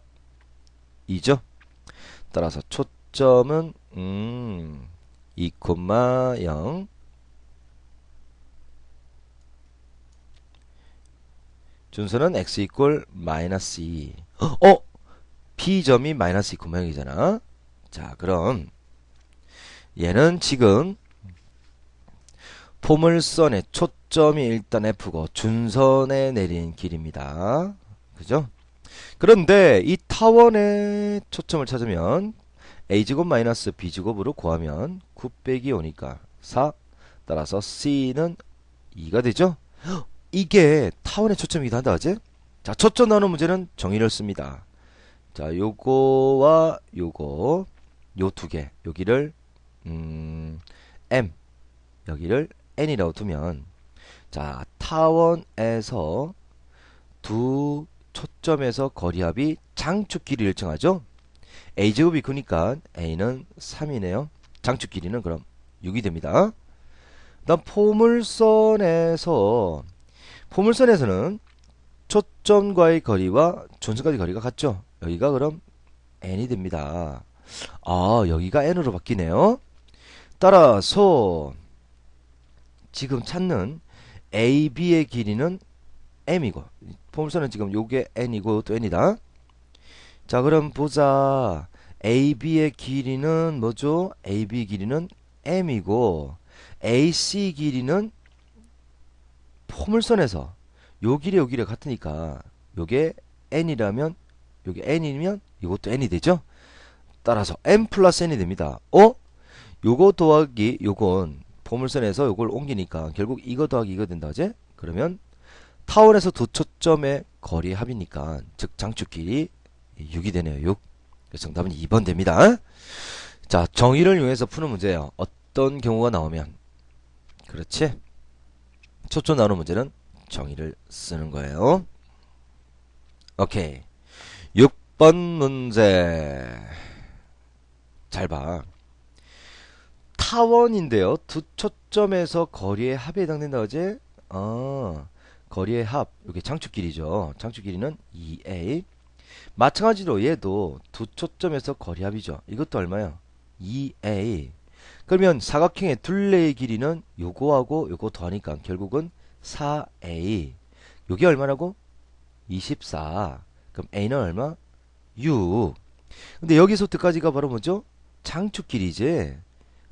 2죠. 따라서 초점은 2,0 준수는 x 이꼴 마이너스 2. B점이 마이너스 2,0이잖아. 자, 그럼 얘는 지금 포물선의 초점이 일단 F고 준선에 내린 길입니다. 그죠? 그런데 이 타원의 초점을 찾으면 a제곱 마이너스 b제곱으로 구하면 9 빼기 5니까 4. 따라서 C는 2가 되죠? 이게 타원의 초점이기도 한다, 그지? 자, 초점 나오는 문제는 정의를 씁니다. 자, 요거와 요거, 요 두 개, 여기를 M, 여기를 N이라고 두면, 자, 타원에서 두 초점에서 거리합이 장축 길이를 정하죠. a제곱이 9니까 a는 3이네요. 장축 길이는 그럼 6이 됩니다. 다음 포물선에서는 초점과의 거리와 준선까지 거리가 같죠. 여기가 그럼 n이 됩니다. 아, 여기가 n으로 바뀌네요. 따라서 지금 찾는 AB의 길이는 m이고 포물선은 지금 요게 n이고 또 n이다. 자, 그럼 보자. AB의 길이는 뭐죠? AB 길이는 m이고 AC 길이는 포물선에서 요 길이 요 길이 같으니까 요게 n이라면 요게 n이면 이것도 n이 되죠? 따라서 m 플러스 n이 됩니다. 요거 더하기 요건 포물선에서 요걸 옮기니까 결국 이거 더하기 이거 된다, 그지? 그러면 타원에서 두 초점의 거리 합이니까 즉 장축 길이 6이 되네요. 6. 그래서 정답은 2번 됩니다. 자, 정의를 이용해서 푸는 문제예요. 어떤 경우가 나오면 그렇지? 초점 나오는 문제는 정의를 쓰는 거예요. 오케이. 6번 문제. 잘 봐. 타원인데요. 두 초점에서 거리의 합에 해당된다 그지? 거리의 합. 이게 장축길이죠. 장축길이는 2a. 마찬가지로 얘도 두 초점에서 거리 합이죠. 이것도 얼마야? 2a. 그러면 사각형의 둘레의 길이는 요거하고 요거 더하니까 결국은 4a. 요게 얼마라고? 24. 그럼 a는 얼마? 6. 근데 여기서부터까지가 바로 뭐죠? 장축 길이지.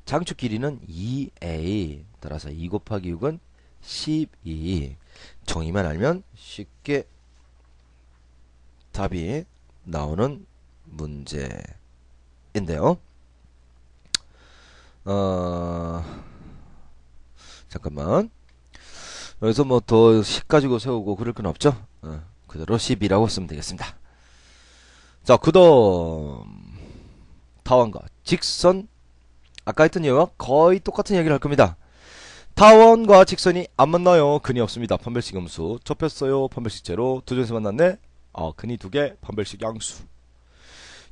장축 길이는 2a. 따라서 2 곱하기 6은 12. 정의만 알면 쉽게 답이 나오는 문제인데요. 잠깐만. 여기서 뭐 더 10 가지고 세우고 그럴 건 없죠? 그대로 12라고 쓰면 되겠습니다. 자, 그 다음 타원과 직선. 아까 했던 얘와 거의 똑같은 얘기를 할 겁니다. 타원과 직선이 안 만나요. 근이 없습니다. 판별식 음수. 접혔어요. 판별식 제로. 두 점에서 만났네. 근이 두 개. 판별식 양수.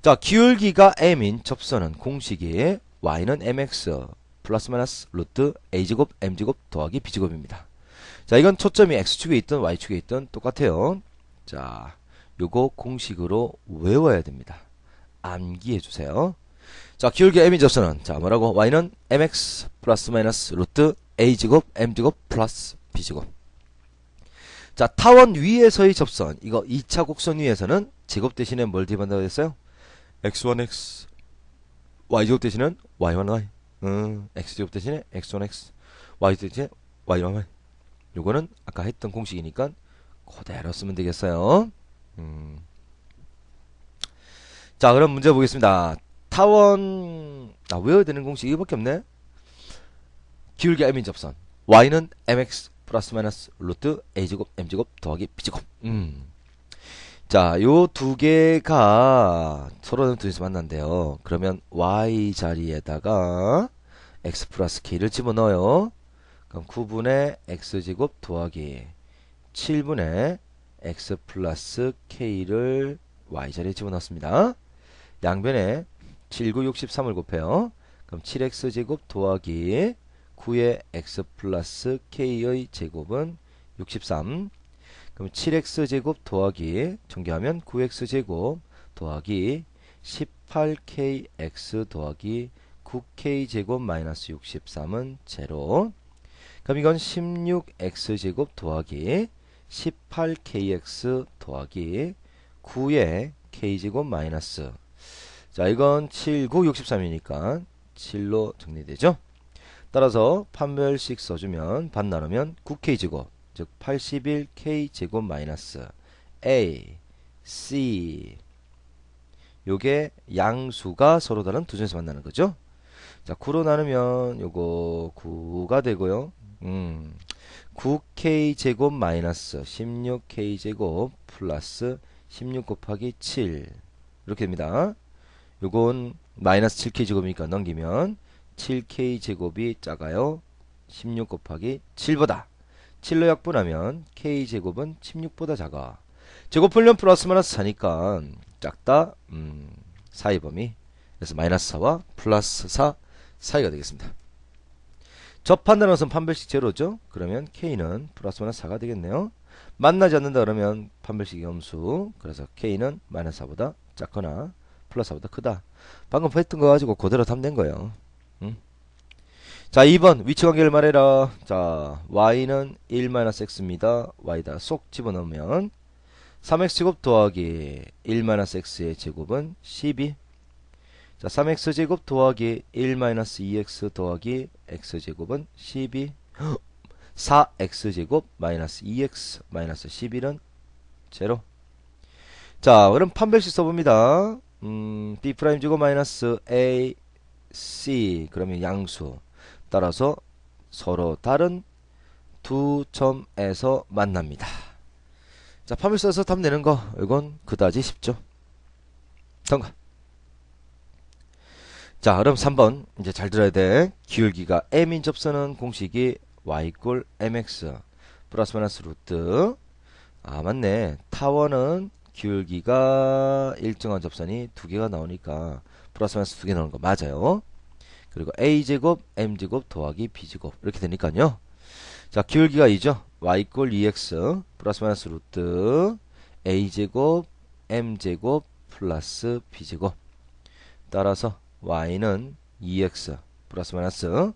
자, 기울기가 m인 접선은 공식이 y는 mx 플러스 마이너스 루트 a제곱 m제곱 더하기 b제곱입니다. 자, 이건 초점이 x축에 있든 y축에 있든 똑같아요. 자, 요거 공식으로 외워야 됩니다. 암기해 주세요. 자, 기울기 m인 접선은 자, 뭐라고? y는 mx 플러스 마이너스 루트 a제곱 m제곱 플러스 b제곱. 자, 타원 위에서의 접선. 이거 2차 곡선 위에서는 제곱 대신에 뭘 대입한다고 했어요? x1x. y제곱 대신은 y1y. x제곱 대신에 x1x. y제곱 대신에 y1y. 요거는 아까 했던 공식이니까 그대로 쓰면 되겠어요. 자, 그럼 문제 보겠습니다. 타원 외워야 되는 공식 이거밖에 없네. 기울기 m인 접선 y는 mx 플러스 마이너스 루트 a제곱 m제곱 더하기 b제곱. 자, 요 두 개가 서로는 둘이서 만난대요. 그러면 y 자리에다가 x 플러스 k를 집어넣어요. 그럼 9분의 x제곱 더하기 7분의 x 플러스 k를 y 자리에 집어넣습니다. 양변에 7, 9, 63을 곱해요. 그럼 7x제곱 더하기 9의 x 플러스 k의 제곱은 63. 그럼 7x제곱 더하기 전개하면 9x제곱 더하기 18kx 더하기 9k제곱 마이너스 63은 제로. 그럼 이건 16x제곱 더하기 18kx 더하기 9의 k제곱 마이너스. 자, 이건 7, 9, 63이니까 7로 정리되죠. 따라서 판별식 써주면 반 나누면 9k제곱 즉 81k제곱 마이너스 a, c. 요게 양수가 서로 다른 두 점에서 만나는 거죠. 자, 9로 나누면 요거 9가 되고요. 9k제곱 마이너스 16k제곱 플러스 16 곱하기 7 이렇게 됩니다. 요건 마이너스 7k제곱이니까 넘기면 7k제곱이 작아요. 16 곱하기 7보다. 7로 약분하면 k제곱은 16보다 작아. 제곱 풀면 플러스 마이너스 4니까 작다. 사이 범위. 그래서 마이너스 4와 플러스 4 사이가 되겠습니다. 접한다는 것은 판별식 제로죠. 그러면 k는 플러스 마이너스 4가 되겠네요. 만나지 않는다 그러면 판별식이 함수. 그래서 k는 마이너스 4보다 작거나 플러스 4보다 크다. 방금 했던 거 가지고 그대로 답 낸 거예요. 자, 2번 위치관계를 말해라. 자, y는 1-x입니다. y다 쏙 집어넣으면 3x제곱 더하기 1-x의 제곱은 12. 자, 3x제곱 더하기 1-2x 더하기 x제곱은 12. 4x제곱 마이너스 2x 마이너스 11은 제로. 자, 그럼 판별식 써봅니다. b'제곱 마이너스 a, c. 그러면 양수. 따라서 서로 다른 두 점에서 만납니다. 자, 판별 써서 답 내는 거 이건 그다지 쉽죠. 통과. 자, 그럼 3번 이제 잘 들어야 돼. 기울기가 m인 접선은 공식이 y = mx 플러스 마이너스 루트. 아, 맞네. 타원은 기울기가 일정한 접선이 두 개가 나오니까 플러스 마이너스 두 개 나오는 거 맞아요. 그리고 a제곱 m제곱 더하기 b제곱 이렇게 되니까요. 자, 기울기가 2죠. y 이꼴 2x 플러스 마이너스 루트 a제곱 m제곱 플러스 b제곱. 따라서 y는 2x 플러스 마이너스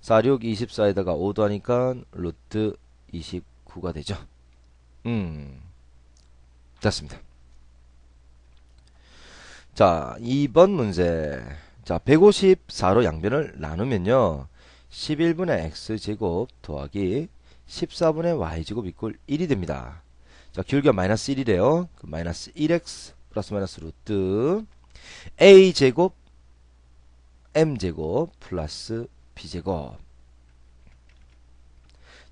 4, 6, 24에다가 5 더하니까 루트 29가 되죠. 됐습니다. 자, 2번 문제. 자, 154로 양변을 나누면요. 11분의 x제곱 더하기 14분의 y제곱 이꼴 1이 됩니다. 자, 기울기가 마이너스 1이래요. 그 마이너스 1x 플러스 마이너스 루트 a제곱 m제곱 플러스 b제곱.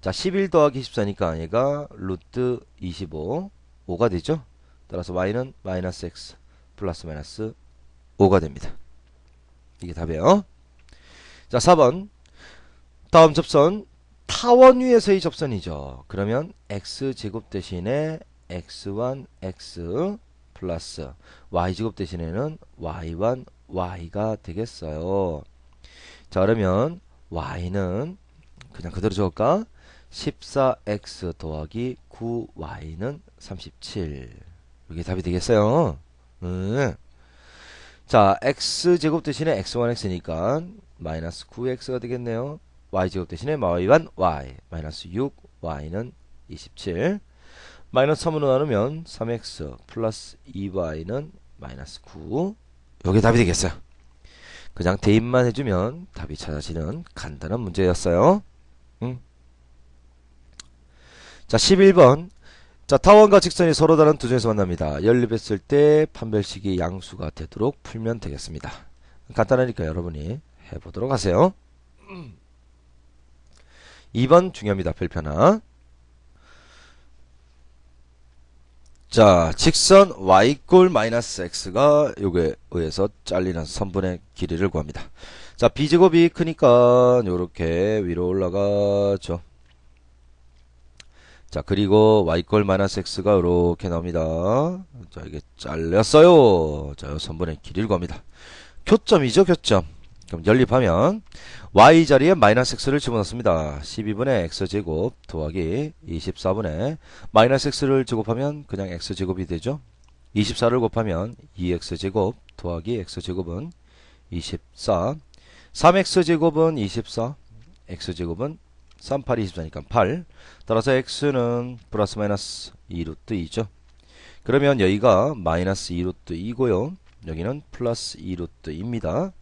자, 11 더하기 14니까 얘가 루트 25 5가 되죠. 따라서 y는 마이너스 x 플러스 마이너스 5가 됩니다. 이게 답이에요. 자, 4번. 다음 접선 타원 위에서의 접선이죠. 그러면 x제곱 대신에 x1 x 플러스 y제곱 대신에는 y1 y가 되겠어요. 자, 그러면 y는 그냥 그대로 적을까? 14x 더하기 9y는 37. 이게 답이 되겠어요. 자, x제곱 대신에 x1 x니까 마이너스 9x가 되겠네요. y제곱 대신에 y1 y 마이너스 6 y는 27. 마이너스 3으로 나누면 3x 플러스 2y는 마이너스 9. 이게 답이 되겠어요. 그냥 대입만 해주면 답이 찾아지는 간단한 문제였어요. 자, 11번. 자, 타원과 직선이 서로 다른 두 점에서 만납니다. 연립했을 때 판별식이 양수가 되도록 풀면 되겠습니다. 간단하니까 여러분이 해보도록 하세요. 2번 중요합니다. 별표 하나. 자, 직선 y꼴 마이너스 x가 요게 의해서 잘리는 선분의 길이를 구합니다. 자, b제곱이 크니까 요렇게 위로 올라가죠. 자, 그리고 y꼴 마이너스 x가 이렇게 나옵니다. 자, 이게 잘렸어요. 자, 선분의 길이를 구합니다. 교점이죠, 교점. 그럼 연립하면 y 자리에 마이너스 x를 집어넣습니다. 12분의 x제곱 더하기 24분의 마이너스 x를 제곱하면 그냥 x제곱이 되죠. 24를 곱하면 2x제곱 더하기 x제곱은 24. 3x제곱은 24. x제곱은 3, 8, 24니까 8. 따라서 x는 플러스 마이너스 2루트 2죠. 그러면 여기가 마이너스 2루트 2고요. 여기는 플러스 2루트 2입니다.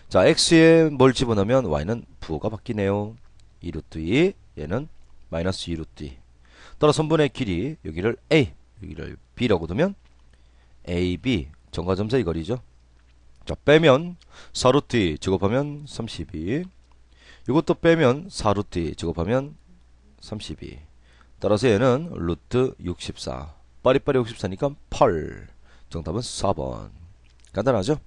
자, x에 뭘 집어넣으면 y는 부호가 바뀌네요. 2루트 2, 얘는 마이너스 2루트 2. 따라 선분의 길이 여기를 a, 여기를 b라고 두면 ab, 정과점사의 거리죠. 자, 빼면 4루트 2 제곱하면 32. 이것도 빼면 4루트 2 제곱하면 32. 따라서 얘는 루트 64. 빠리빠리 64니까 8. 정답은 4번. 간단하죠?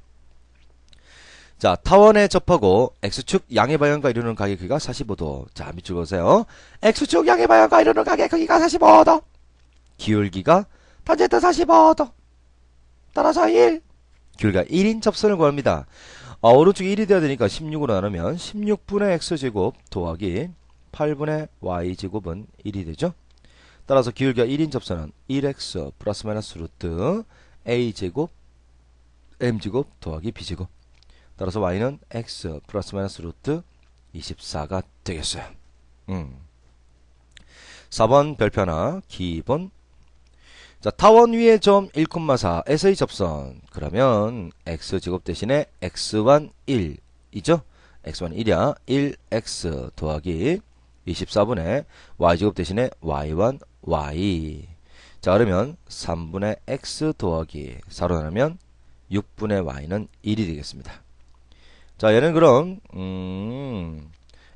자, 타원에 접하고 x축 양의 방향과 이루는 각의 크기가 45도. 자, 밑줄 보세요. x축 양의 방향과 이루는 각의 크기가 45도. 기울기가 탄젠트 45도. 따라서 1. 기울기가 1인 접선을 구합니다. 오른쪽이 1이 돼야 되니까 16으로 나누면 16분의 x제곱 더하기 8분의 y제곱은 1이 되죠. 따라서 기울기가 1인 접선은 1x 플러스 마이너스 루트 a제곱 m제곱 더하기 b제곱. 따라서 y는 x 플러스 마이너스 루트 24가 되겠어요. 4번 별표 하나 기본. 자, 타원 위의 점 1,4에서의 접선. 그러면 x제곱 대신에 x1 1이죠. x1 1이야. 1x 더하기 24분의 y제곱 대신에 y1 y. 자, 그러면 3분의 x 더하기 4로 나누면 6분의 y는 1이 되겠습니다. 자, 얘는 그럼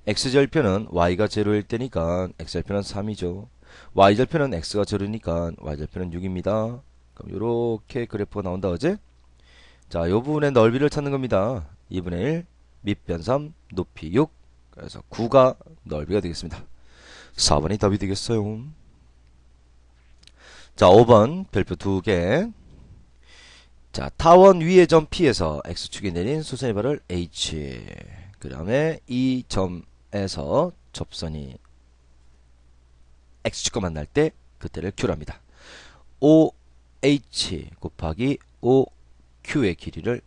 x절표는 y가 제로일 때니까 x절표는 3이죠. y절표는 x가 제로니까 y절표는 6입니다. 그럼 요렇게 그래프가 나온다 그지? 자, 요 부분의 넓이를 찾는 겁니다. 2분의 1 밑변 3 높이 6. 그래서 9가 넓이가 되겠습니다. 4번이 답이 되겠어요. 자, 5번 별표 2개. 자, 타원 위의 점 P에서 X축이 내린 수선의 발을 H. 그 다음에 이 점에서 접선이 X축과 만날 때 그때를 Q랍니다. OH 곱하기 OQ의 길이를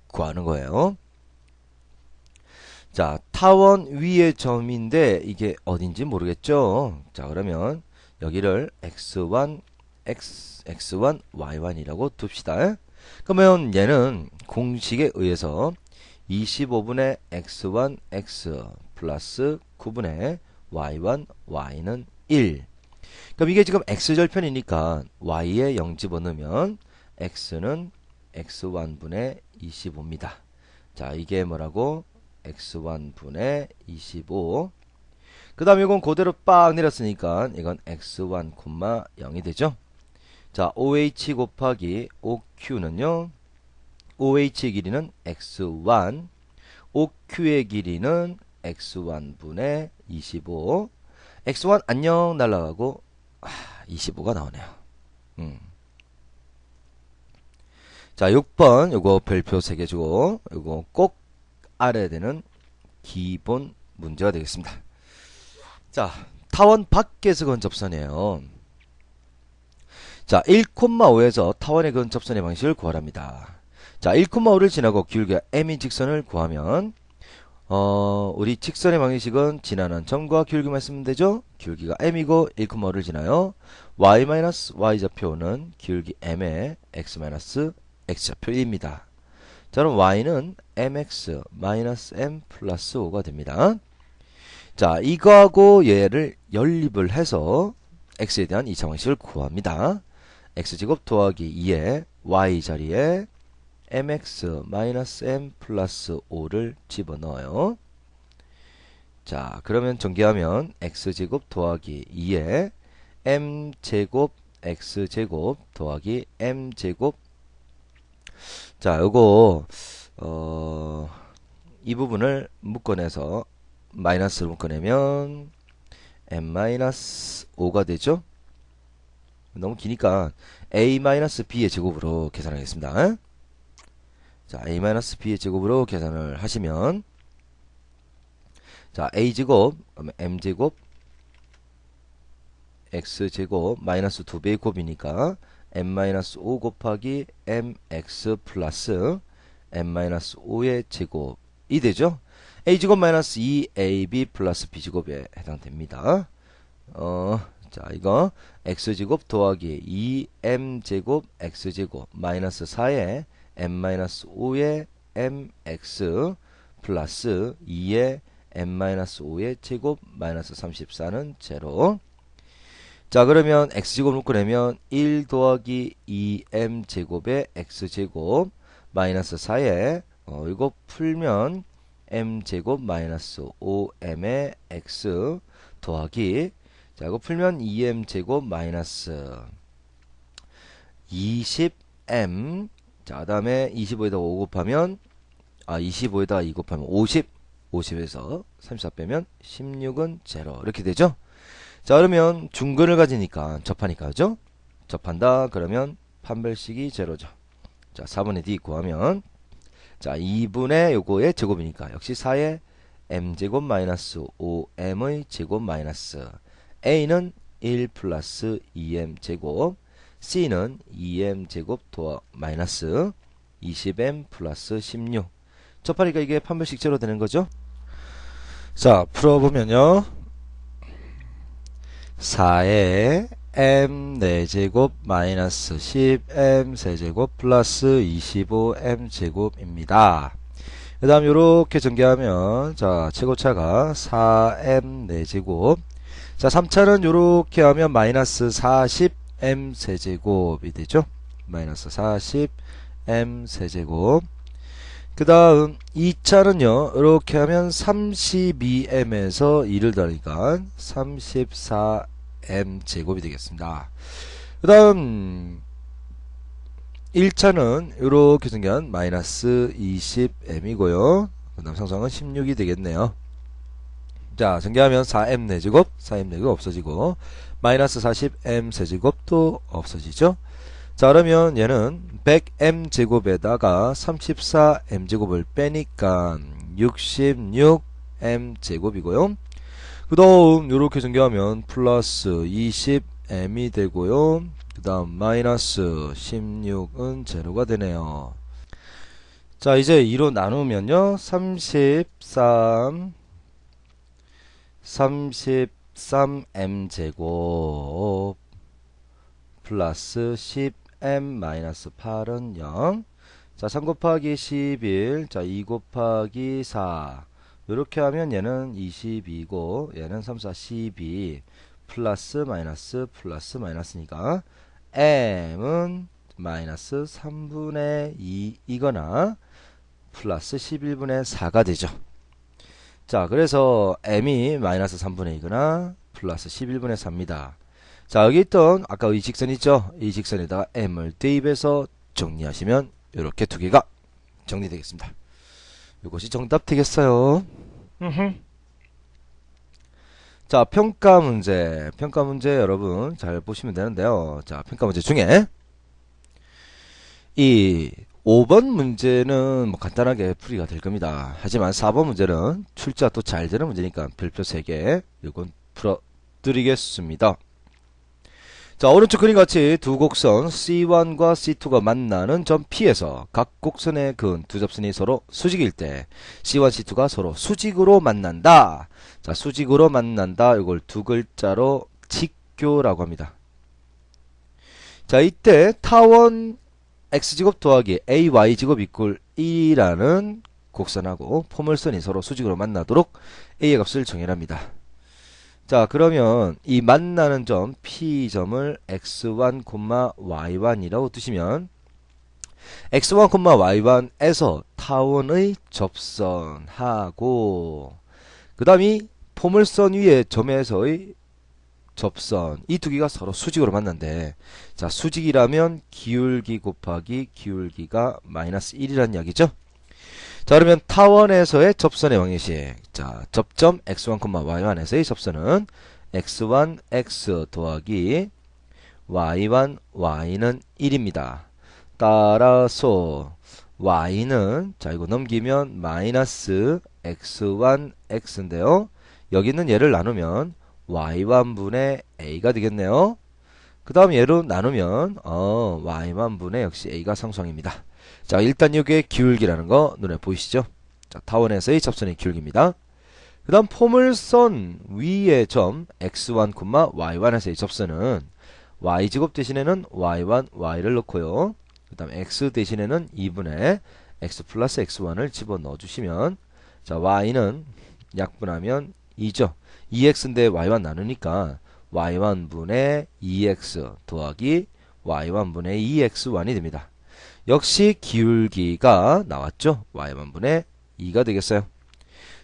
구하는 거예요. 자, 타원 위의 점인데 이게 어딘지 모르겠죠. 자, 그러면 여기를 X1, X1, Y1이라고 둡시다. 그러면 얘는 공식에 의해서 25분의 X1, X 플러스 9분의 Y1, Y는 1. 그럼 이게 지금 X절편이니까 Y에 0 집어넣으면 X는 X1분의 25입니다. 자, 이게 뭐라고? X1분의 25. 그 다음에 이건 그대로 빡 내렸으니까 이건 X1, 0이 되죠. 자, OH 곱하기 OQ는요. OH의 길이는 X1, OQ의 길이는 X1분의 25. X1 안녕 날라가고 25가 나오네요. 자, 6번 요거 별표 3개 주고 요거 꼭 알아야 되는 기본 문제가 되겠습니다. 자, 타원 밖에서 그은 접선이에요. 자, 1,5에서 타원에 그은 접선의 방식을 구하랍니다. 자, 1,5를 지나고 기울기가 m인 직선을 구하면 우리 직선의 방식은 지나는 점과 기울기만 쓰면 되죠. 기울기가 m이고 1,5를 지나요. y-y좌표는 기울기 m의 x-x좌표 1입니다. 자, 그럼 y는 mx-m 플러스 5가 됩니다. 자, 이거하고 얘를 연립을 해서 x에 대한 2차 방식을 구합니다. x제곱 더하기 2의 y 자리에 mx-m 플러스 5를 집어넣어요. 자, 그러면 전개하면 x제곱 더하기 2의 m제곱 x제곱 더하기 m제곱. 자, 요거 이 부분을 묶어내서 마이너스로 묶어내면 m-5가 되죠. 너무 기니까 a-b의 제곱으로 계산하겠습니다. 자, a-b의 제곱으로 계산을 하시면 자, a제곱 m제곱 x제곱 마이너스 2배의 곱이니까 m-5 곱하기 mx 플러스 m-5의 제곱이 되죠. a제곱 마이너스 2ab 플러스 b제곱에 해당됩니다. 자, 이거 x제곱 더하기 2m제곱 x제곱 마이너스 4의 m-5의 mx 플러스 2의 m-5의 제곱 마이너스 34는 제로. 자, 그러면 x제곱 묶어내면 1 더하기 2m제곱의 x제곱 마이너스 4의 이거 풀면 m제곱 마이너스 5m의 x 더하기 자, 이거 풀면 2m제곱 마이너스 20m. 자, 그 다음에 25에다 5 곱하면 25에다 2 곱하면 50. 50에서 34 빼면 16은 제로. 이렇게 되죠. 자, 그러면 중근을 가지니까 접하니까 그죠? 접한다 그러면 판별식이 제로죠. 자, 4분의 d 구하면 자, 2분의 요거의 제곱이니까 역시 4의 m제곱 마이너스 5m의 제곱 마이너스 a는 1 플러스 2m 제곱, c는 2m 제곱 더하 마이너스 20m 플러스 16. 접하니까 이게 판별식 제로 되는 거죠. 자, 풀어보면요. 4의 m 4제곱 마이너스 10m 세제곱 플러스 25m 제곱입니다. 그 다음 요렇게 전개하면 자, 최고차가 4m 4제곱. 자, 3차는 요렇게 하면 마이너스 40m 세제곱이 되죠. 마이너스 40m 세제곱. 그 다음 2차는요 이렇게 하면 32m에서 2를 더하니까 34m 제곱이 되겠습니다. 그 다음 1차는 이렇게 생긴 마이너스 20m이고요 그 다음 상수항은 16이 되겠네요. 자, 전개하면 4m 4제곱, 4m 4제곱 없어지고 마이너스 40m 세제곱도 없어지죠. 자, 그러면 얘는 100m 제곱에다가 34m 제곱을 빼니까 66m 제곱이고요. 그 다음 요렇게 전개하면 플러스 20m이 되고요. 그 다음 마이너스 16은 제로가 되네요. 자, 이제 2로 나누면요 33m 제곱 플러스 10m 마이너스 8은 0. 자, 3 곱하기 11. 자, 2 곱하기 4. 요렇게 하면 얘는 22고 얘는 3, 4, 12 플러스 마이너스니까 m은 마이너스 3분의 2이거나 플러스 11분의 4가 되죠. 자, 그래서 m이 마이너스 3분의 2거나 플러스 11분의 4입니다. 자, 여기 있던 아까 이 직선 있죠? 이 직선에다가 m을 대입해서 정리하시면 이렇게 두 개가 정리되겠습니다. 이것이 정답 되겠어요. 자, 평가 문제 여러분 잘 보시면 되는데요. 자, 평가 문제 중에 이 5번 문제는 뭐 간단하게 풀이가 될 겁니다. 하지만 4번 문제는 출제가 또 잘 되는 문제니까 별표 3개 이건 풀어드리겠습니다. 자, 오른쪽 그림 같이 두 곡선 C1과 C2가 만나는 점 P에서 각 곡선의 근 두 접선이 서로 수직일 때 C1, C2가 서로 수직으로 만난다. 자, 수직으로 만난다. 이걸 두 글자로 직교라고 합니다. 자, 이때 타원 x제곱 더하기 ay제곱 이꼴 1이라는 곡선하고 포물선이 서로 수직으로 만나도록 a의 값을 정해랍니다. 자, 그러면 이 만나는 점 P점을 x1, y1이라고 두시면 x1, y1에서 타원의 접선하고 그 다음이 포물선 위의 점에서의 접선 이 두 개가 서로 수직으로 만난대. 자, 수직이라면 기울기 곱하기 기울기가 마이너스 1이라는 이야기죠. 자, 그러면 타원에서의 접선의 방정식. 자, 접점 x1, y1에서의 접선은 x1, x 더하기 y1, y는 1입니다. 따라서 y는 자, 이거 넘기면 마이너스 x1, x인데요. 여기 있는 얘를 나누면 y1분의 a가 되겠네요. 그 다음 얘로 나누면 y1분의 역시 a가 상수항입니다. 자, 일단 여기에 기울기라는 거 눈에 보이시죠? 자, 타원에서의 접선의 기울기입니다. 그 다음 포물선 위의 점 x1, y1에서의 접선은 y제곱 대신에는 y1, y를 넣고요. 그 다음 x 대신에는 2분의 x 플러스 x1을 집어넣어 주시면 자, y는 약분하면 2죠. 2x인데 y1 나누니까 y1분의 2x 더하기 y1분의 2x1이 됩니다. 역시 기울기가 나왔죠. y1분의 2가 되겠어요.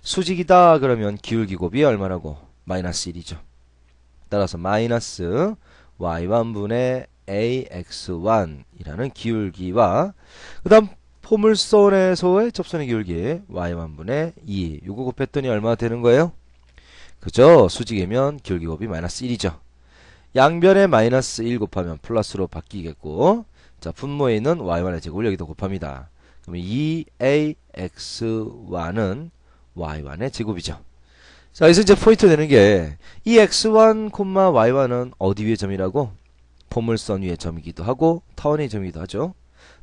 수직이다 그러면 기울기 곱이 얼마라고? 마이너스 1이죠. 따라서 마이너스 y1분의 ax1이라는 기울기와 그 다음 포물선에서의 접선의 기울기 y1분의 2 요거 곱했더니 얼마 되는 거예요? 그죠? 수직이면 기울기 곱이 마이너스 1이죠. 양변에 마이너스 1 곱하면 플러스로 바뀌겠고 자, 분모에 있는 y1의 제곱을 여기다 곱합니다. 그러면 2ax1은 y1의 제곱이죠. 자, 여기서 이제 포인트 되는 게 이 x1, y1은 어디 위의 점이라고? 포물선 위의 점이기도 하고 타원의 점이기도 하죠.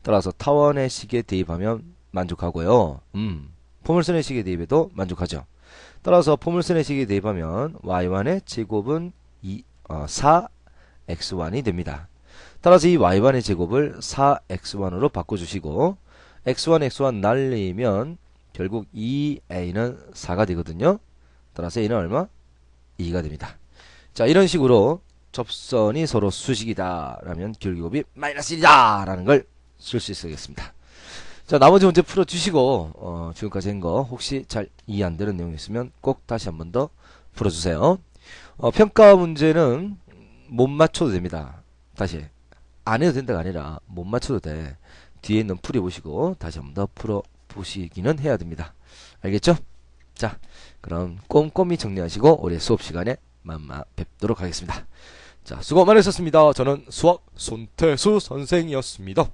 따라서 타원의 식에 대입하면 만족하고요. 포물선의 식에 대입해도 만족하죠. 따라서 포물선의 식에 대입하면 y1의 제곱은 4x1이 됩니다. 따라서 이 y1의 제곱을 4x1으로 바꿔주시고 x1, x1 날리면 결국 2a는 4가 되거든요. 따라서 a는 얼마? 2가 됩니다. 자, 이런 식으로 접선이 서로 수직이다 라면 기울기곱이 마이너스 1이다 라는 걸 쓸 수 있겠습니다. 자, 나머지 문제 풀어주시고 지금까지 한 거 혹시 잘 이해 안 되는 내용이 있으면 꼭 다시 한 번 더 풀어주세요. 평가 문제는 못 맞춰도 됩니다. 다시 안 해도 된다가 아니라 못 맞춰도 돼. 뒤에 있는 풀이 보시고 다시 한 번 더 풀어보시기는 해야 됩니다. 알겠죠? 자, 그럼 꼼꼼히 정리하시고 올해 수업 시간에 만나 뵙도록 하겠습니다. 자, 수고 많으셨습니다. 저는 수학 손태수 선생이었습니다.